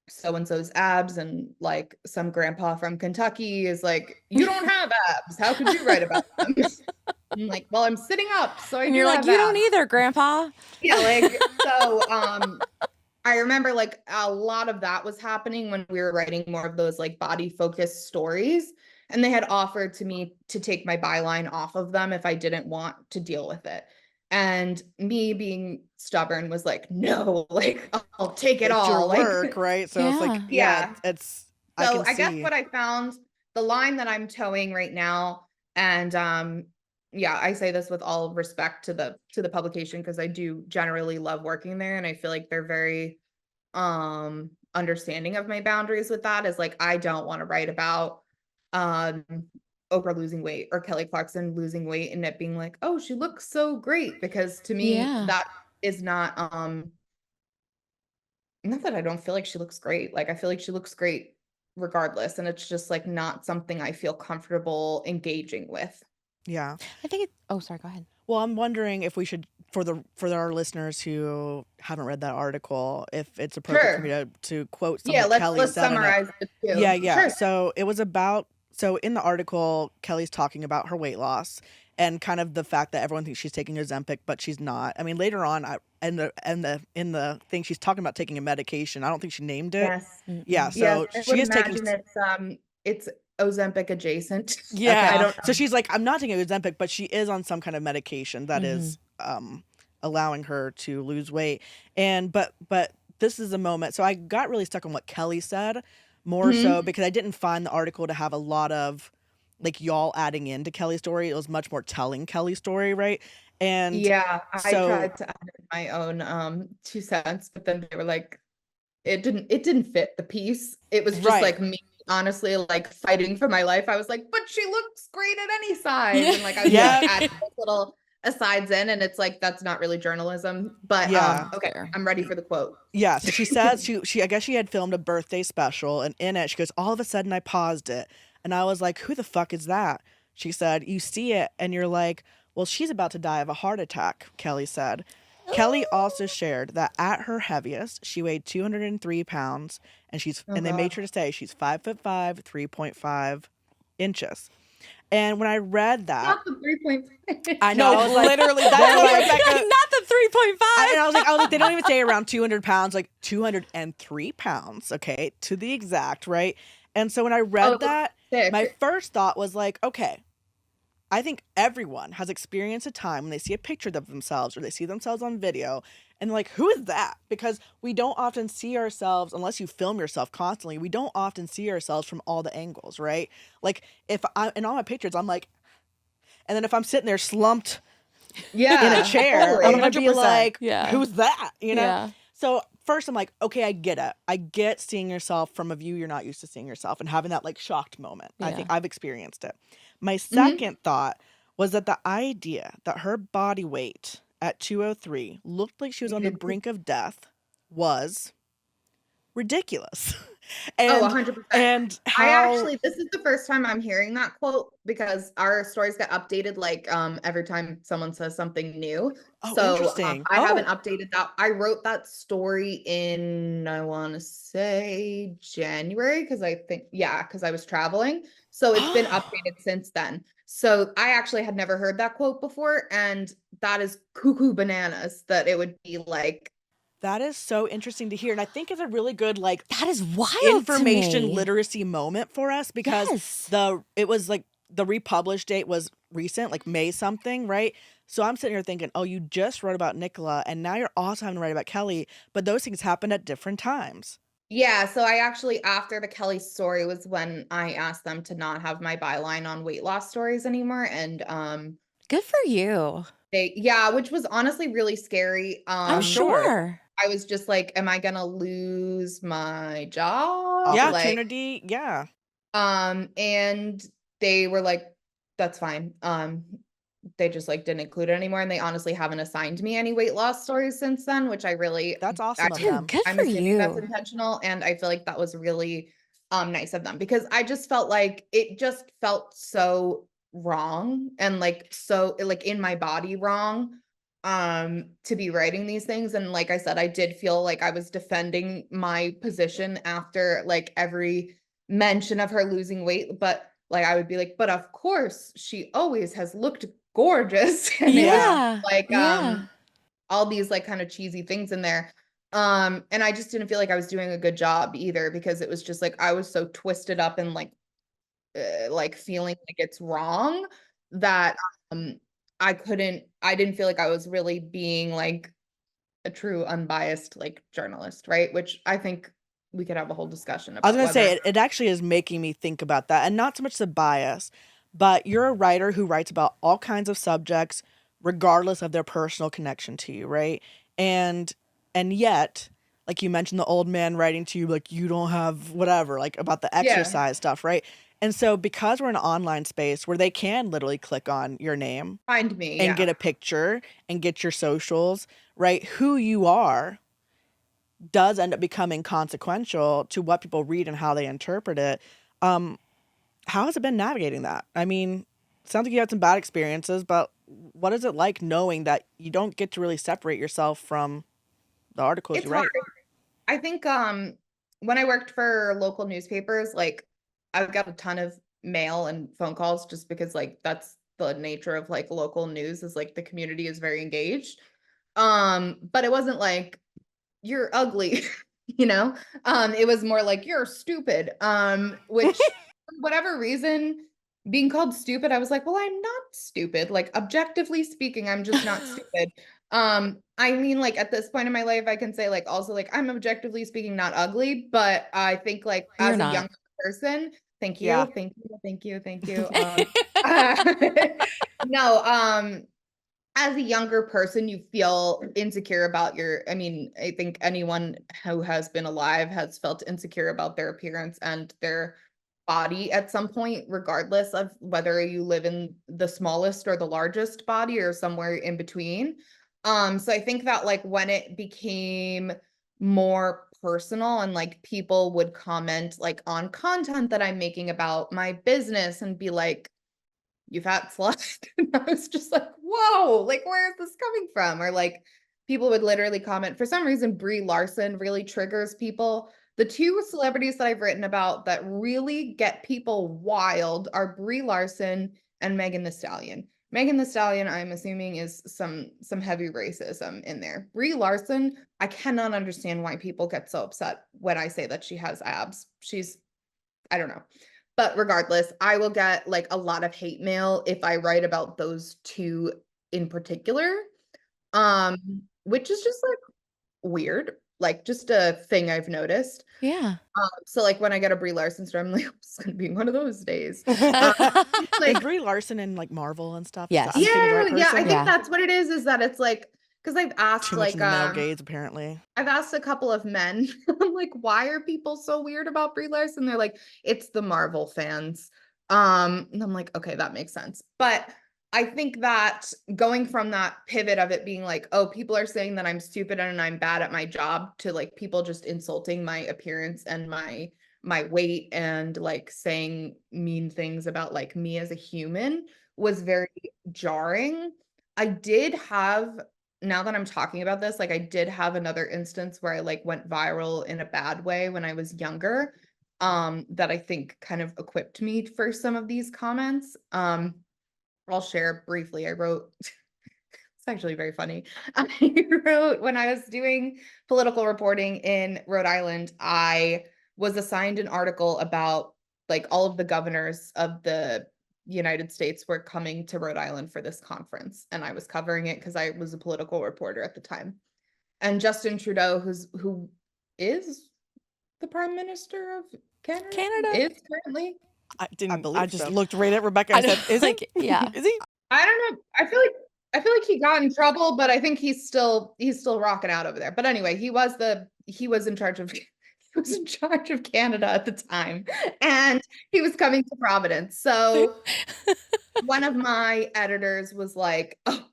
so and so's abs, and like some grandpa from Kentucky is like, you don't have abs. How could you write about them? I'm like, well, I'm sitting up, so I And do you're like, have you don't abs. either, Grandpa. Yeah, like so I remember like a lot of that was happening when we were writing more of those like body focused stories. And they had offered to me to take my byline off of them if I didn't want to deal with it. And me being stubborn was like, no, like I'll take it It's your all. Like, work, right? So it's like, Yeah. yeah, yeah. it's I So can I guess see. what I found, the line that I'm towing right now, and yeah, I say this with all respect to the publication because I do generally love working there and I feel like they're very understanding of my boundaries with that, is like I don't want to write about um Oprah losing weight or Kelly Clarkson losing weight and it being like, oh, she looks so great, because to me Yeah. that is not that I don't feel like she looks great. Like I feel like she looks great regardless. And it's just like not something I feel comfortable engaging with. Yeah. I think oh, sorry, go ahead. Well, I'm wondering if we should, for our listeners who haven't read that article, if it's appropriate for me Sure. to quote some Yeah, what Kelly let's said in it. summarize it Yeah, too. yeah. Sure. So it was about, so in the article, Kelly's talking about her weight loss and kind of the fact that everyone thinks she's taking Ozempic, but she's not. I mean, later on, in the thing, she's talking about taking a medication. I don't think she named it. Yes. Yeah, Mm-mm. Yes. so I she would is taking. imagine it's Ozempic adjacent. I Yeah. Okay. don't So know. she's like, I'm not taking Ozempic, but she is on some kind of medication that Mm-hmm. is allowing her to lose weight. And but this is a moment. So I got really stuck on what Kelly said more so Mhm. because I didn't find the article to have a lot of like y'all adding into Kelly's story. It was much more telling Kelly's story, right? And Yeah, I so tried to add in my own 2 cents, but then they were like, it didn't fit the piece. It was just right. like me honestly like fighting for my life. I was like, but she looks great at any size. Yeah. And like I was just Yeah. adding those little asides in, and it's like that's not really journalism. But Yeah. okay, Fair. I'm ready for the quote. Yeah, so she says she I guess she had filmed a birthday special and in it she goes, all of a sudden I paused it and I was like, who the fuck is that? She said, you see it and you're like, well, she's about to die of a heart attack, Kelly said. Kelly also shared that at her heaviest, she weighed 203 pounds Oh and they made God. sure to say she's 5'5", 3.5 inches. And when I read that, Not the 3.5. I know, No, I was like, literally, they're that's what like, Rebecca. Not the 3.5. and I was like, they don't even say around 200 pounds, like 203 pounds, okay, to the exact, right? And so when I read Oh, that, my sick. first thought was like, okay, I think everyone has experienced a time when they see a picture of themselves or they see themselves on video and they're like, who is that? Because we don't often see ourselves, unless you film yourself constantly, we don't often see ourselves from all the angles, right? Like in all my pictures, I'm like, and then if I'm sitting there slumped in a Yeah, chair, I'm totally. gonna be 100%. like, Yeah. who's that? You know? Yeah. So first I'm like, okay, I get it. I get seeing yourself from a view you're not used to seeing yourself and having that like shocked moment. I Yeah. think I've experienced it. My Mhm. second thought was that the idea that her body weight at 203 looked like she was on the brink of death was ridiculous. Oh, and 100%. and I how actually, this is the first time I'm hearing that quote because our stories get updated like every time someone says something new. oh, So interesting. I haven't Oh. updated that. I wrote that story in, I want to say January because I think, yeah, because I was traveling. So it's been updated since then. So I actually had never heard that quote before, and that is cuckoo bananas that it would be like, That is so interesting to hear. And I think it's a really good like That is wild to information me. literacy moment for us because Yes. it was like the republished date was recent, like May something, right? So I'm sitting here thinking, oh, you just wrote about Nicola and now you're also having to write about Kelly, but those things happened at different times. yeah, so I actually, after the Kelly story was when I asked them to not have my byline on weight loss stories anymore. And Good for you. yeah, which was honestly really scary. I'm sure. sure. I was just like, am I gonna lose my job? Yeah. Like, Opportunity, yeah. and they were like, that's fine. They just like didn't include it anymore. And they honestly haven't assigned me any weight loss stories since then, which I really, That's awesome of Dude, them. good I'm for assuming that's you. intentional. And I feel like that was really nice of them because I just felt like it just felt so wrong and like so like in my body wrong to be writing these things. And like I said, I did feel like I was defending my position after like every mention of her losing weight, but like I would be like, but of course she always has looked gorgeous. And it was Yeah. like Yeah. all these like kind of cheesy things in there. And I just didn't feel like I was doing a good job either because it was just like I was so twisted up and like feeling like it's wrong that I didn't feel like I was really being like a true unbiased like journalist, right? Which I think we could have a whole discussion I was about gonna whether say it actually is making me think about that, and not so much the bias, but you're a writer who writes about all kinds of subjects, regardless of their personal connection to you, right? And yet, like you mentioned, the old man writing to you like you don't have whatever, like about the yeah, exercise stuff, right? And so because we're in an online space where they can literally click on your name find me, and get yeah. a picture and get your socials, right? Who you are does end up becoming consequential to what people read and how they interpret it. Um, how has it been navigating that? I mean, sounds like you had some bad experiences, but what is it like knowing that you don't get to really separate yourself from the articles It's you hard. write? I think when I worked for local newspapers, like I've got a ton of mail and phone calls just because like that's the nature of like local news is like the community is very engaged. But it wasn't like you're ugly, you know? It was more like you're stupid. Which for whatever reason, being called stupid, I was like, well, I'm not stupid. Like objectively speaking, I'm just not stupid. I mean, like at this point in my life, I can say like also like I'm objectively speaking not ugly, but I think like You're as a not. younger person, thank Yeah. you, thank you, thank you, thank you. No, as a younger person, you feel insecure about I mean, I think anyone who has been alive has felt insecure about their appearance and their body at some point, regardless of whether you live in the smallest or the largest body or somewhere in between. So I think that like when it became more personal and like people would comment like on content that I'm making about my business and be like, you fat slut. And I was just like, whoa, like, where is this coming from? Or like, people would literally comment. For some reason, Brie Larson really triggers people. The two celebrities that I've written about that really get people wild are Brie Larson and Megan Thee Stallion. Megan Thee Stallion, I'm assuming, is some heavy racism in there. Brie Larson, I cannot understand why people get so upset when I say that she has abs. I don't know. But regardless, I will get like a lot of hate mail if I write about those two in particular. Which is just like weird, like just a thing I've noticed. Yeah. So like when I get a Brie Larson story, I'm like, it's gonna be one of those days. Is Like, Brie Larson in like Marvel and stuff? Yes. I'm thinking of the yeah, right yeah, I person. think Yeah. that's what it is that it's like because I've asked Too much like in the male gaze, apparently. I've asked a couple of men, I'm like, why are people so weird about Brie Larson? And they're like, it's the Marvel fans. And I'm like, okay, that makes sense. But I think that going from that pivot of it being like, oh, people are saying that I'm stupid and I'm bad at my job, to like people just insulting my appearance and my weight and like saying mean things about like me as a human, was very jarring. I did have, now that I'm talking about this, like I did have another instance where I like went viral in a bad way when I was younger, that I think kind of equipped me for some of these comments. I'll share briefly. I wrote, it's actually very funny. I wrote, when I was doing political reporting in Rhode Island, I was assigned an article about like all of the governors of the United States were coming to Rhode Island for this conference. And I was covering it because I was a political reporter at the time. And Justin Trudeau, who is the Prime Minister of Canada, Canada. is currently. I believe just so. looked right at Rebecca and I said, know, is like, he? yeah. Is he? I don't know. I feel like he got in trouble, but I think he's still rocking out over there. But anyway, he was in charge of he was in charge of Canada at the time, and he was coming to Providence. So one of my editors was like, "Oh,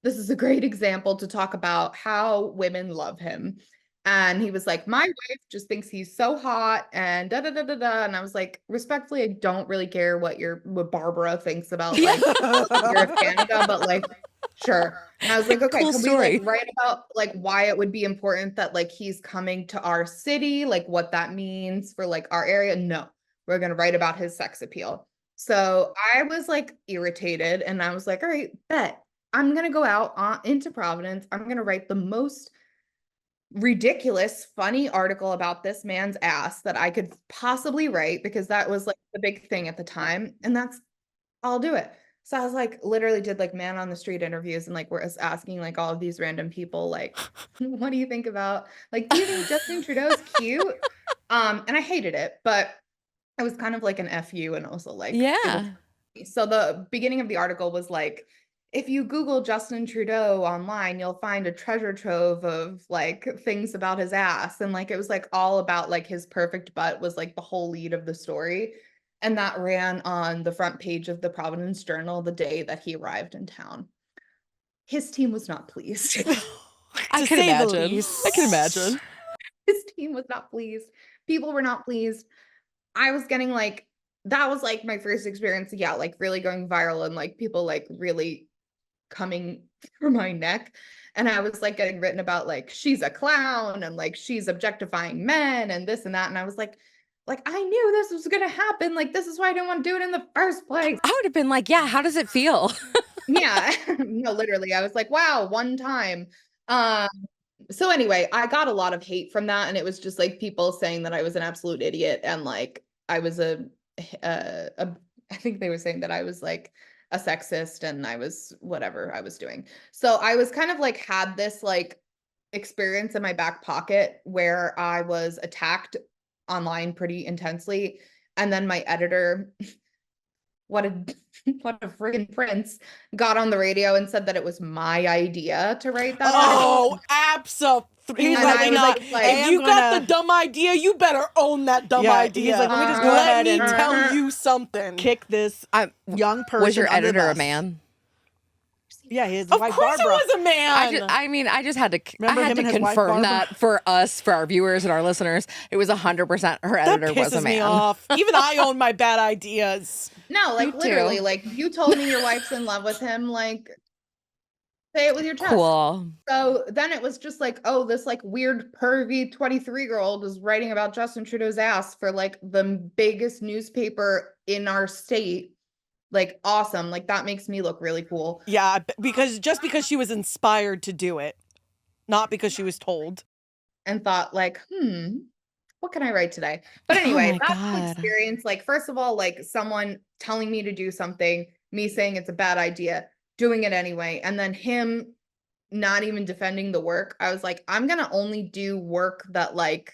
this is a great example to talk about how women love him." And he was like, "My wife just thinks he's so hot and da da da da da." And I was like, respectfully, I don't really care what Barbara thinks about like year of Canada, but like, sure. And I was like, okay, Cool can story. we like write about like why it would be important that like he's coming to our city, like what that means for like our area? No, we're gonna write about his sex appeal. So I was like irritated, and I was like, all right, bet. I'm gonna go out into Providence. I'm gonna write the most ridiculous, funny article about this man's ass that I could possibly write, because that was like the big thing at the time. And I'll do it. So I was like, literally did like man on the street interviews, and like was asking like all of these random people, like, what do you think about, like, do you think Justin Trudeau's cute? And I hated it, but it was kind of like an FU, and also like, it was. Yeah. So the beginning of the article was like, if you Google Justin Trudeau online, you'll find a treasure trove of like things about his ass. And like, it was like all about like his perfect butt was like the whole lead of the story. And that ran on the front page of the Providence Journal the day that he arrived in town. His team was not pleased. I To can say the imagine. least. I can imagine. His team was not pleased. People were not pleased. I was getting like, that was like my first experience. Yeah, like really going viral and like people like really coming for my neck. And I was like getting written about like she's a clown and like she's objectifying men and this and that. And I was like I knew this was gonna happen. Like, this is why I didn't want to do it in the first place. I would have been like, yeah, how does it feel? Yeah. No, literally. I was like, wow, one time. Um, so anyway, I got a lot of hate from that, and it was just like people saying that I was an absolute idiot, and like I was I think they were saying that I was like a sexist, and I was whatever I was doing. So I was kind of like had this like experience in my back pocket where I was attacked online pretty intensely, and then my editor, what a what a friggin' prince, got on the radio and said that it was my idea to write that article. Oh, absolutely. He's And like, I was not. like, If I'm you got gonna- the dumb idea, you better own that dumb Yeah, idea. he's like, let me just go Let ahead me and tell you something. kick this young person Was your under the editor a bus. man? Yeah, his Of wife course Barbara. it was a man. I just had to. Remember I had him to and his wife, confirm Barbara? that for us, for our viewers and our listeners. It was 100%. Her that editor was a pisses me man. off. Even I own my bad ideas. No, like Me literally, too. like you told me your wife's in love with him, like say it with your chest. Cool. So then it was just like, oh, this like weird pervy 23-year-old is writing about Justin Trudeau's ass for like the biggest newspaper in our state. Like, awesome. Like, that makes me look really cool. Yeah, because she was inspired to do it, not because she was told. And thought like, what can I write today? But anyway, my that's the God. experience. Like, first of all, like someone telling me to do something, me saying it's a bad idea, doing it anyway, and then him not even defending the work. I was like, I'm gonna only do work that like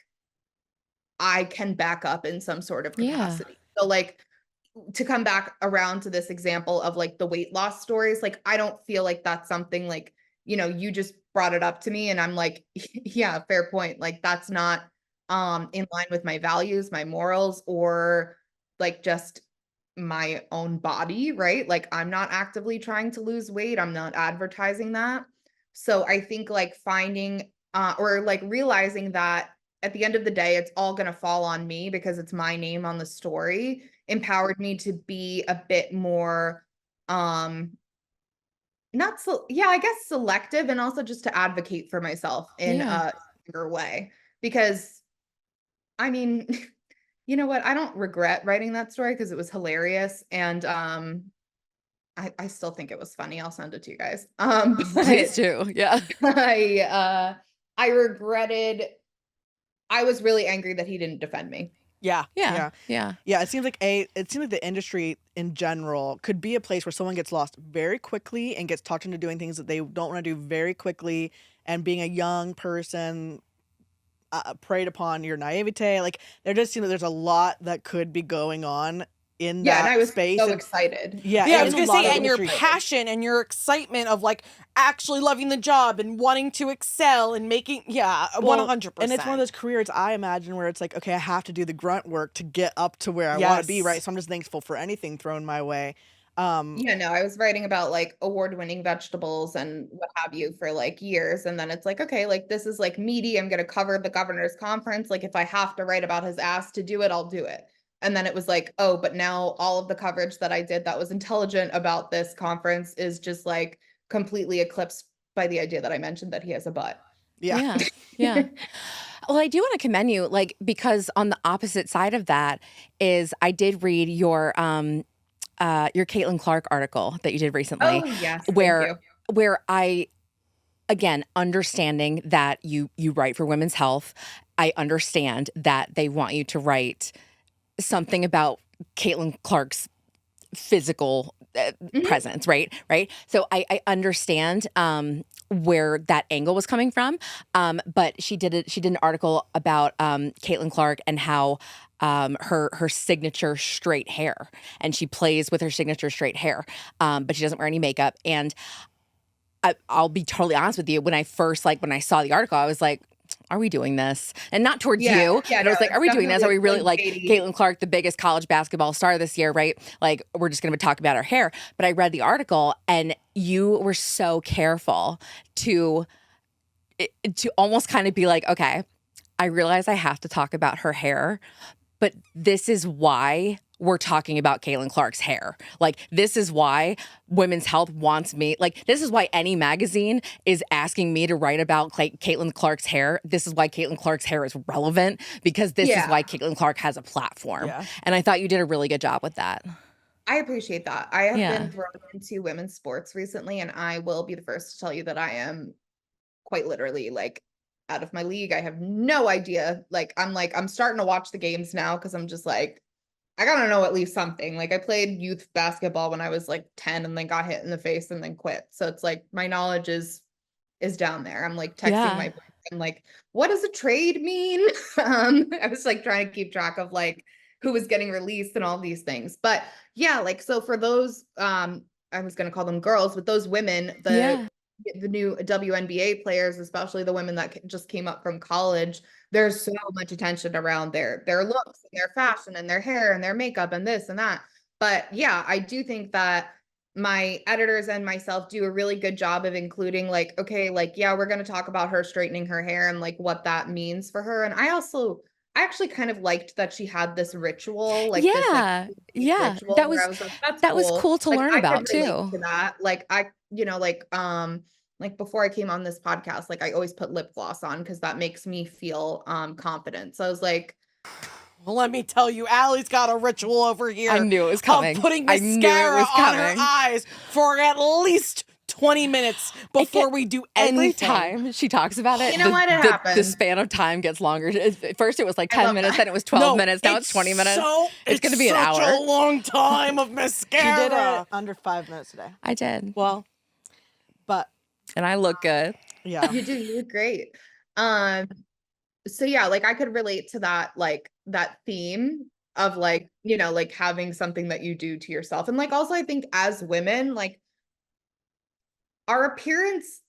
I can back up in some sort of Yeah. capacity. So like, to come back around to this example of like the weight loss stories, like I don't feel like that's something like, you know, you just brought it up to me and I'm like, yeah, fair point. Like that's not in line with my values, my morals, or like just my own body, right? Like I'm not actively trying to lose weight. I'm not advertising that. So I think like finding or like realizing that at the end of the day, it's all going to fall on me because it's my name on the story, empowered me to be a bit more not so yeah, I guess selective, and also just to advocate for myself in Yeah. a bigger way. Because I mean, you know what? I don't regret writing that story because it was hilarious. And I still think it was funny. I'll send it to you guys. Please But do. Yeah. I regretted I was really angry that he didn't defend me. Yeah. Yeah. Yeah. Yeah, it seems like the industry in general could be a place where someone gets lost very quickly and gets talked into doing things that they don't want to do very quickly, and being a young person preyed upon your naivete. Like there just seems like there's a lot that could be going on in Yeah, and I that was space. so And excited. yeah, Yeah, I in was a gonna lot say, of and your industries. passion and your excitement of like actually loving the job and wanting to excel and making, yeah, 100%. And it's one of those careers I imagine where it's like, okay, I have to do the grunt work to get up to where I want to be, Yes. right? So I'm just thankful for anything thrown my way. Yeah, no, I was writing about like award-winning vegetables and what have you for like years. And then it's like, okay, like this is like meaty. I'm going to cover the governor's conference. Like if I have to write about his ass to do it, I'll do it. And then it was like, oh, but now all of the coverage that I did that was intelligent about this conference is just like completely eclipsed by the idea that I mentioned that he has a butt. Yeah. Yeah. Yeah. Well, I do want to commend you, like, because on the opposite side of that is I did read your Caitlin Clark article that you did recently, Oh, yes. Thank where you. I again understanding that you write for women's health, I understand that they want you to write something about Caitlin Clark's physical Mhm. presence, right? Right. So I understand where that angle was coming from, but she did it. She did an article about Caitlin Clark and how her signature straight hair, and she plays with her signature straight hair, but she doesn't wear any makeup. And I'll be totally honest with you. When I first when I saw the article, I was like, are we doing this? And not towards Yeah. you, Yeah. but I was No, like, are it's we doing this? Are definitely we really like clickbaity. Caitlin Clark, the biggest college basketball star this year, right? Like, we're just going to talk about her hair. But I read the article and you were so careful to almost kind of be like, okay, I realize I have to talk about her hair, but this is why we're talking about Caitlin Clark's hair. Like, this is why Women's Health wants me. Like, this is why any magazine is asking me to write about Caitlin Clark's hair. This is why Caitlin Clark's hair is relevant, because this is why Yeah. Caitlin Clark has a platform. Yeah. And I thought you did a really good job with that. I appreciate that. I have Yeah. been thrown into women's sports recently, and I will be the first to tell you that I am quite literally like out of my league. I have no idea. I'm starting to watch the games now because I'm just like, I gotta know at least something. Like I played youth basketball when I was like 10 and then got hit in the face and then quit. So it's like my knowledge is down there. I'm like texting my Yeah. boyfriend, like, what does a trade mean? I was like trying to keep track of like who was getting released and all these things. But yeah, like so for those I was gonna call them girls, but those women, Yeah. the new WNBA players, especially the women that just came up from college, there's so much attention around their looks and their fashion and their hair and their makeup and this and that. But yeah, I do think that my editors and myself do a really good job of including like, okay, like, yeah, we're going to talk about her straightening her hair and like what that means for her. And I actually kind of liked that she had this ritual, like this like Yeah. Yeah. ritual That where I was was like, that's that was cool. cool to Like learn I could about relate too. to that. Like I, like before I came on this podcast, like I always put lip gloss on because that makes me feel confident. So I was like, Well, let me tell you, Allie's got a ritual over here I knew it was coming. of putting I knew it mascara was on her coming. eyes for at least 20 minutes before we do Every anything. time she talks about it, You know what? It the happens. span of time gets longer. At first, it was like I 10 love minutes, that. then it was 12 No, minutes, now it's 20 minutes. It's going to be an such hour. a long time of She mascara. did it under 5 minutes today. I did. Well, but And I look good. yeah. You do, you look great. So yeah, like I could relate to that, like that theme of like, you know, like having something that you do to yourself. And like also I think as women, like our appearance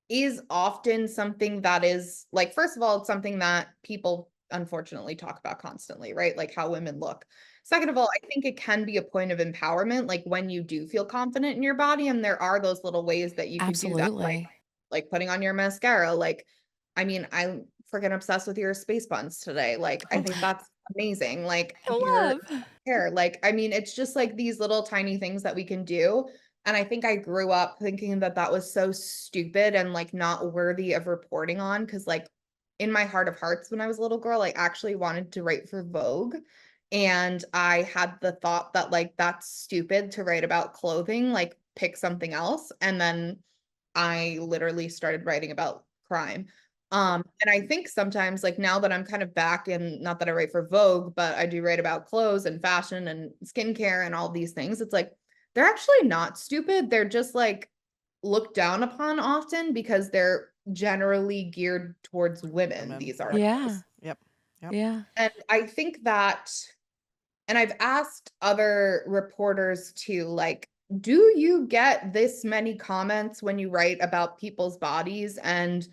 is often something that is like, first of all, it's something that people unfortunately talk about constantly, right? Like how women look. Second of all, I think it can be a point of empowerment, like when you do feel confident in your body, and there are those little ways that you could do that, Absolutely. like putting on your mascara. Like, I mean, I'm freaking obsessed with your space buns today. Like, I think that's amazing. Like I your love. hair. Like, I mean, it's just like these little tiny things that we can do. And I think I grew up thinking that that was so stupid and like not worthy of reporting on. Cause like in my heart of hearts, when I was a little girl, I actually wanted to write for Vogue. And I had the thought that like that's stupid to write about clothing, like pick something else. And then I literally started writing about crime. And I think sometimes, like now that I'm kind of back, and not that I write for Vogue, but I do write about clothes and fashion and skincare and all these things. It's like they're actually not stupid. They're just like looked down upon often because they're generally geared towards women, Women. these Yeah. articles. Yep. Yep. Yeah. And I think that, and I've asked other reporters too, like, do you get this many comments when you write about people's bodies? And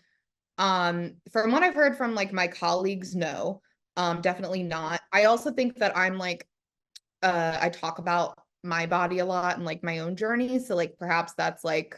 from what I've heard from like my colleagues, no, definitely not. I also think that I'm like, I talk about my body a lot and like my own journey. So like perhaps that's like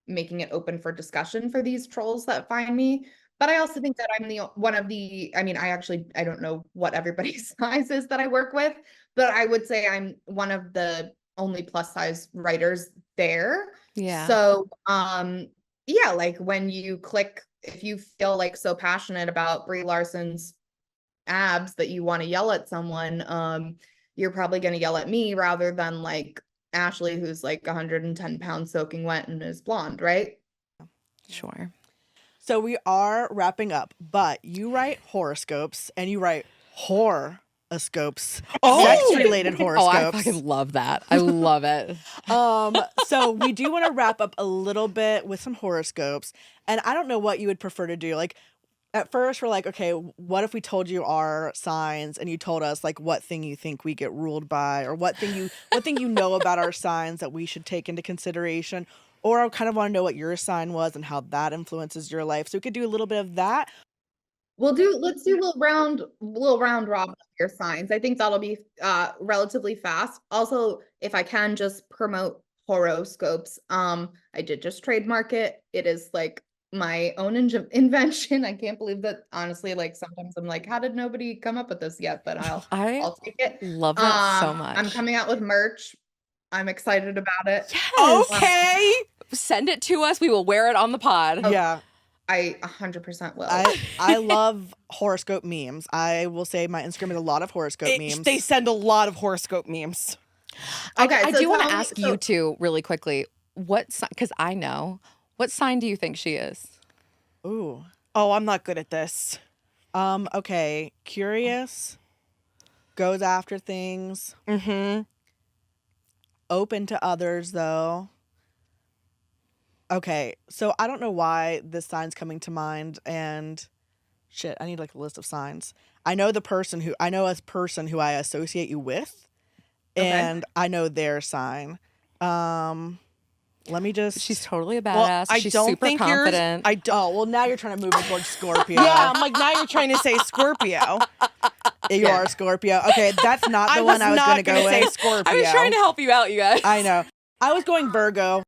making it open for discussion for these trolls that find me. But I also think that I'm the one of the, I mean, I don't know what everybody's size is that I work with, but I would say I'm one of the only plus size writers there. Yeah. So yeah, like when you click, if you feel like so passionate about Brie Larson's abs that you want to yell at someone, you're probably going to yell at me rather than like Ashley, who's like 110 pounds soaking wet and is blonde, right? Sure. So we are wrapping up, but you write horoscopes and you write horoscopes, sex-related Oh, I horoscopes. fucking love that. I love it. So we do want to wrap up a little bit with some horoscopes, and I don't know what you would prefer to do. Like at first, we're like, okay, what if we told you our signs and you told us like what thing you think we get ruled by, or what thing you know about our signs that we should take into consideration, or I kind of want to know what your sign was and how that influences your life. So we could do a little bit of that. Let's do a little round robin of your signs. I think that'll be relatively fast. Also, if I can just promote Whoroscopes. I did just trademark it. It is like my own invention. I can't believe that, honestly, like sometimes I'm like, how did nobody come up with this yet? But I I'll take it. love that so much. I'm coming out with merch. I'm excited about it. Yes. Okay. Send it to us. We will wear it on the pod. Yeah. I 100% will. I love horoscope memes. I will say my Instagram is a lot of horoscope memes. They send a lot of horoscope memes. Okay, I so do want to tell me- ask you two really quickly. What sign? Because I know. What sign do you think she is? Ooh. Oh, I'm not good at this. Okay. Curious. Goes after things. Mm-hmm. Open to others, though. Okay. So I don't know why this sign's coming to mind, and shit, I need like a list of signs. I know a person who I associate you with, and I know their sign. Let me just. She's totally a Well, badass. I She's don't super think yours. confident. I don't. Oh well, now you're trying to move me towards Scorpio. Yeah, I'm like, now you're trying to say Scorpio. You are a Scorpio. Okay, that's not the one I was not going to go say with. Scorpio. I was trying to help you out, you guys. I know. I was going Virgo.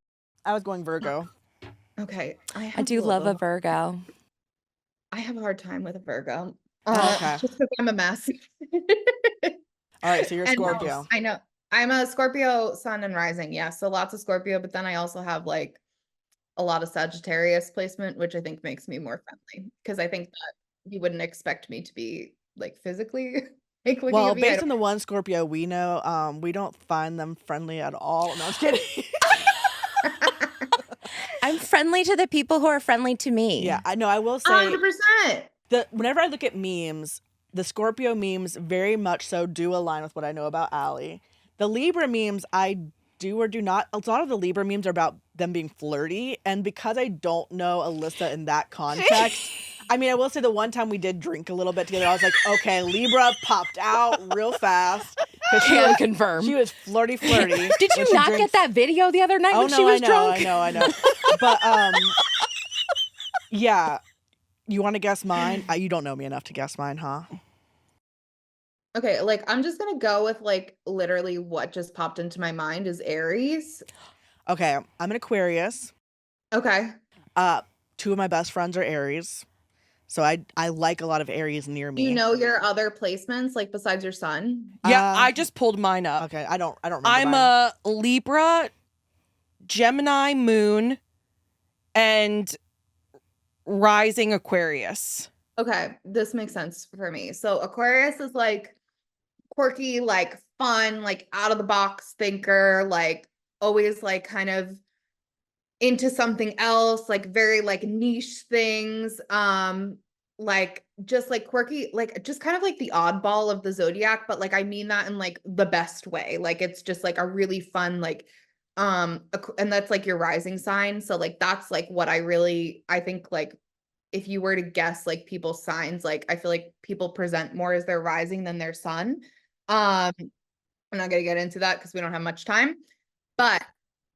Okay. I do love a Virgo. I have a hard time with a Virgo. Okay. Just because I'm a mess. All right, so you're a And Scorpio. I know. I'm a Scorpio sun and rising. Yeah. So lots of Scorpio, but then I also have like a lot of Sagittarius placement, which I think makes me more friendly. Because I think that you wouldn't expect me to be like physically like looking Well, at me. based on the one Scorpio we know, we don't find them friendly at all. No, I'm just kidding. I'm friendly to the people who are friendly to me. Yeah, I know. I will say 100%. whenever I look at memes, the Scorpio memes very much so do align with what I know about Allie. The Libra memes, I do or do not. A lot of the Libra memes are about them being flirty, and because I don't know Alyssa in that context, I mean, I will say the one time we did drink a little bit together, I was like, okay, Libra popped out real fast. Can confirm. She was flirty. Did you not get that video the other night when she was drunk? I know. But Yeah. You want to guess mine? You don't know me enough to guess mine, huh? Okay, like I'm just gonna go with like literally what just popped into my mind is Aries. Okay, I'm an Aquarius. Okay. Two of my best friends are Aries. So I like a lot of Aries near Do you me. know your other placements, like besides your sun? Yeah, I just pulled mine up. Okay, I don't remember I'm mine. a Libra, Gemini moon, and rising Aquarius. Okay, this makes sense for me. So Aquarius is like quirky, like fun, like out of the box thinker, like always like kind of into something else, like very like niche things. Like just like quirky, like just kind of like the oddball of the zodiac, but like I mean that in like the best way. Like it's just like a really fun, like and that's like your rising sign. So like that's like what I think like if you were to guess like people's signs, like I feel like people present more as their rising than their sun. I'm not gonna get into that because we don't have much time, but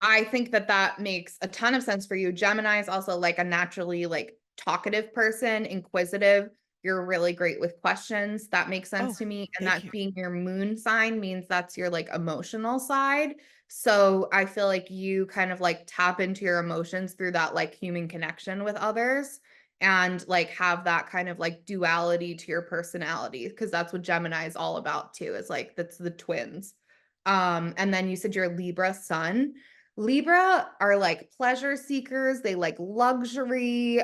I think that that makes a ton of sense for you. Gemini is also like a naturally like talkative person, inquisitive. You're really great with questions. That makes sense to me. And thank that you. being your moon sign means that's your like emotional side. So I feel like you kind of like tap into your emotions through that like human connection with others and like have that kind of like duality to your personality because that's what Gemini is all about too. Is like that's the twins. And then you said you're Libra sun. Libra are like pleasure seekers. They like luxury.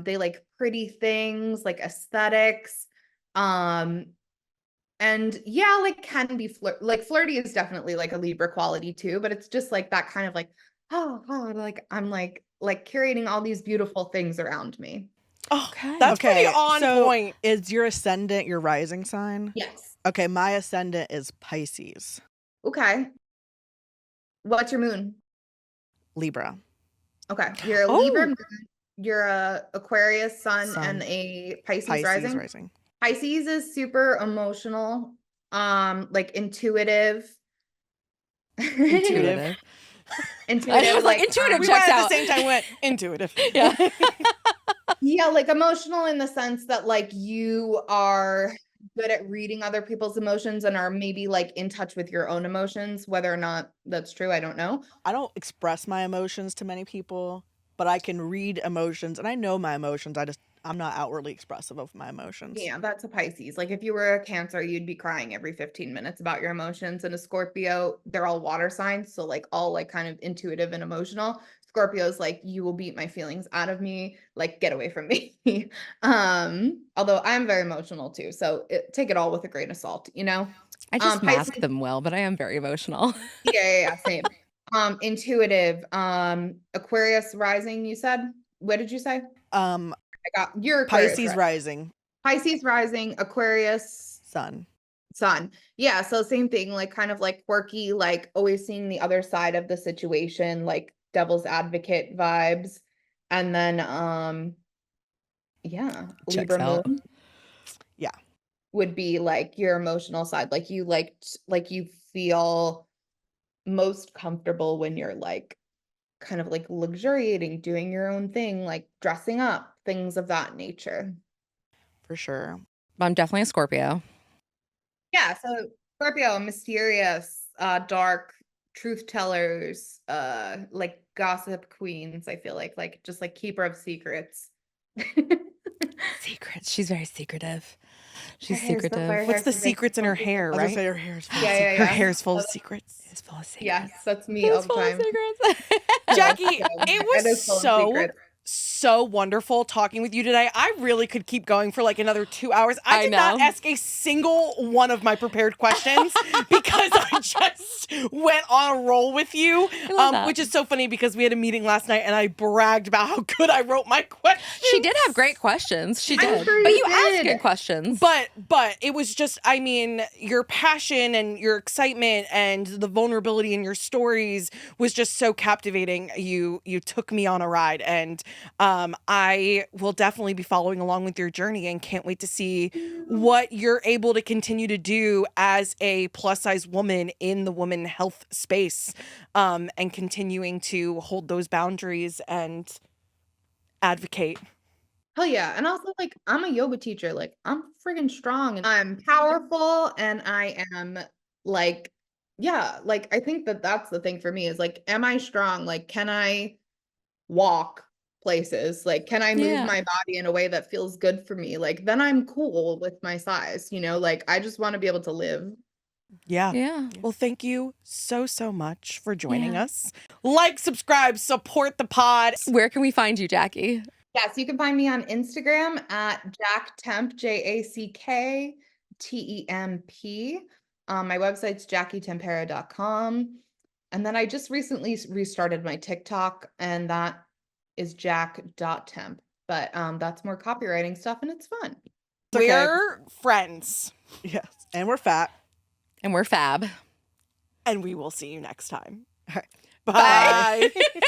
They like pretty things, like aesthetics. Um, and yeah, like can be like flirty is definitely like a Libra quality too, but it's just like that kind of like, like I'm like curating all these beautiful things around me. Oh, Okay. that's pretty Okay, on so point. is your ascendant your rising sign? Yes. Okay, my ascendant is Pisces, Okay. What's your moon? Libra, Okay. You're a Libra Oh, moon, you're a Aquarius sun and Sun, a Pisces Pisces rising. rising. Pisces is super emotional, like intuitive. intuitive. Intuitive. I was like, Like intuitive We checks went at the out. same time, went intuitive. Yeah. yeah, like emotional in the sense that like you are good at reading other people's emotions and are maybe like in touch with your own emotions. Whether or not that's true, I don't know. I don't express my emotions to many people, but I can read emotions and I know my emotions. I'm not outwardly expressive of my emotions. Yeah, that's a Pisces. Like if you were a Cancer, you'd be crying every 15 minutes about your emotions. And a Scorpio, they're all water signs, so like all like kind of intuitive and emotional. Scorpio's like you will beat my feelings out of me, like get away from me. Although I'm very emotional too, so take it all with a grain of salt, you know. I just mask Pisces, them well, but I am very emotional. yeah, same. Intuitive, Aquarius rising, you said? What did you say? Um, I got your Aquarius Pisces rising, Pisces rising, Aquarius Sun. sun. Yeah, so same thing, like kind of like quirky, like always seeing the other side of the situation, like devil's advocate vibes. And then yeah, Checks Libra out. moon Yeah, would be like your emotional side. Like you like you feel most comfortable when you're like kind of like luxuriating, doing your own thing, like dressing up, things of that nature. for sure. I'm definitely a Scorpio. Yeah, so Scorpio, mysterious, dark, truth tellers, like gossip queens, I feel like just like keeper of secrets. Secrets. She's very secretive. Her She's hair's so secretive. her What's hair's the so big, secrets in her so big. hair, I was gonna right? say her hair is full Yeah, of yeah, secrets. Her yeah. hair's full of secrets. It's full of secrets. Yes, that's me all It's the full of time. secrets. Jackie, So, it was is full of so secrets. so wonderful talking with you today. I really could keep going for like another 2 hours. I I did not know. ask a single one of my prepared questions because I just went on a roll with you, love that. which is so funny because we had a meeting last night and I bragged about how good I wrote my questions. She did have great questions. She I'm did. sure But you you asked did. good questions. But it was just, I mean, your passion and your excitement and the vulnerability in your stories was just so captivating. You took me on a ride, and I will definitely be following along with your journey and can't wait to see what you're able to continue to do as a plus size woman in the woman health space, and continuing to hold those boundaries and advocate. Hell yeah. And also, like, I'm a yoga teacher. Like, I'm friggin' strong and I'm powerful and I am like, yeah, like, I think that that's the thing for me is like, am I strong? Like, can I walk places? Like, can I move Yeah. my body in a way that feels good for me? Like, then I'm cool with my size, you know? Like, I just want to be able to live. Yeah. Yeah. Well, thank you so, so much for joining Yeah. us. Like, subscribe, support the pod. Where can we find you, Jackie? Yes, you can find me on Instagram at JackTemp, JackTemp. My website's jackietempera.com. And then I just recently restarted my TikTok, and that is jack.temp. But that's more copywriting stuff, and it's fun. Okay. We're friends, Yes. And we're fat. And we're fab. and we will see you next time. All right. Bye. Bye.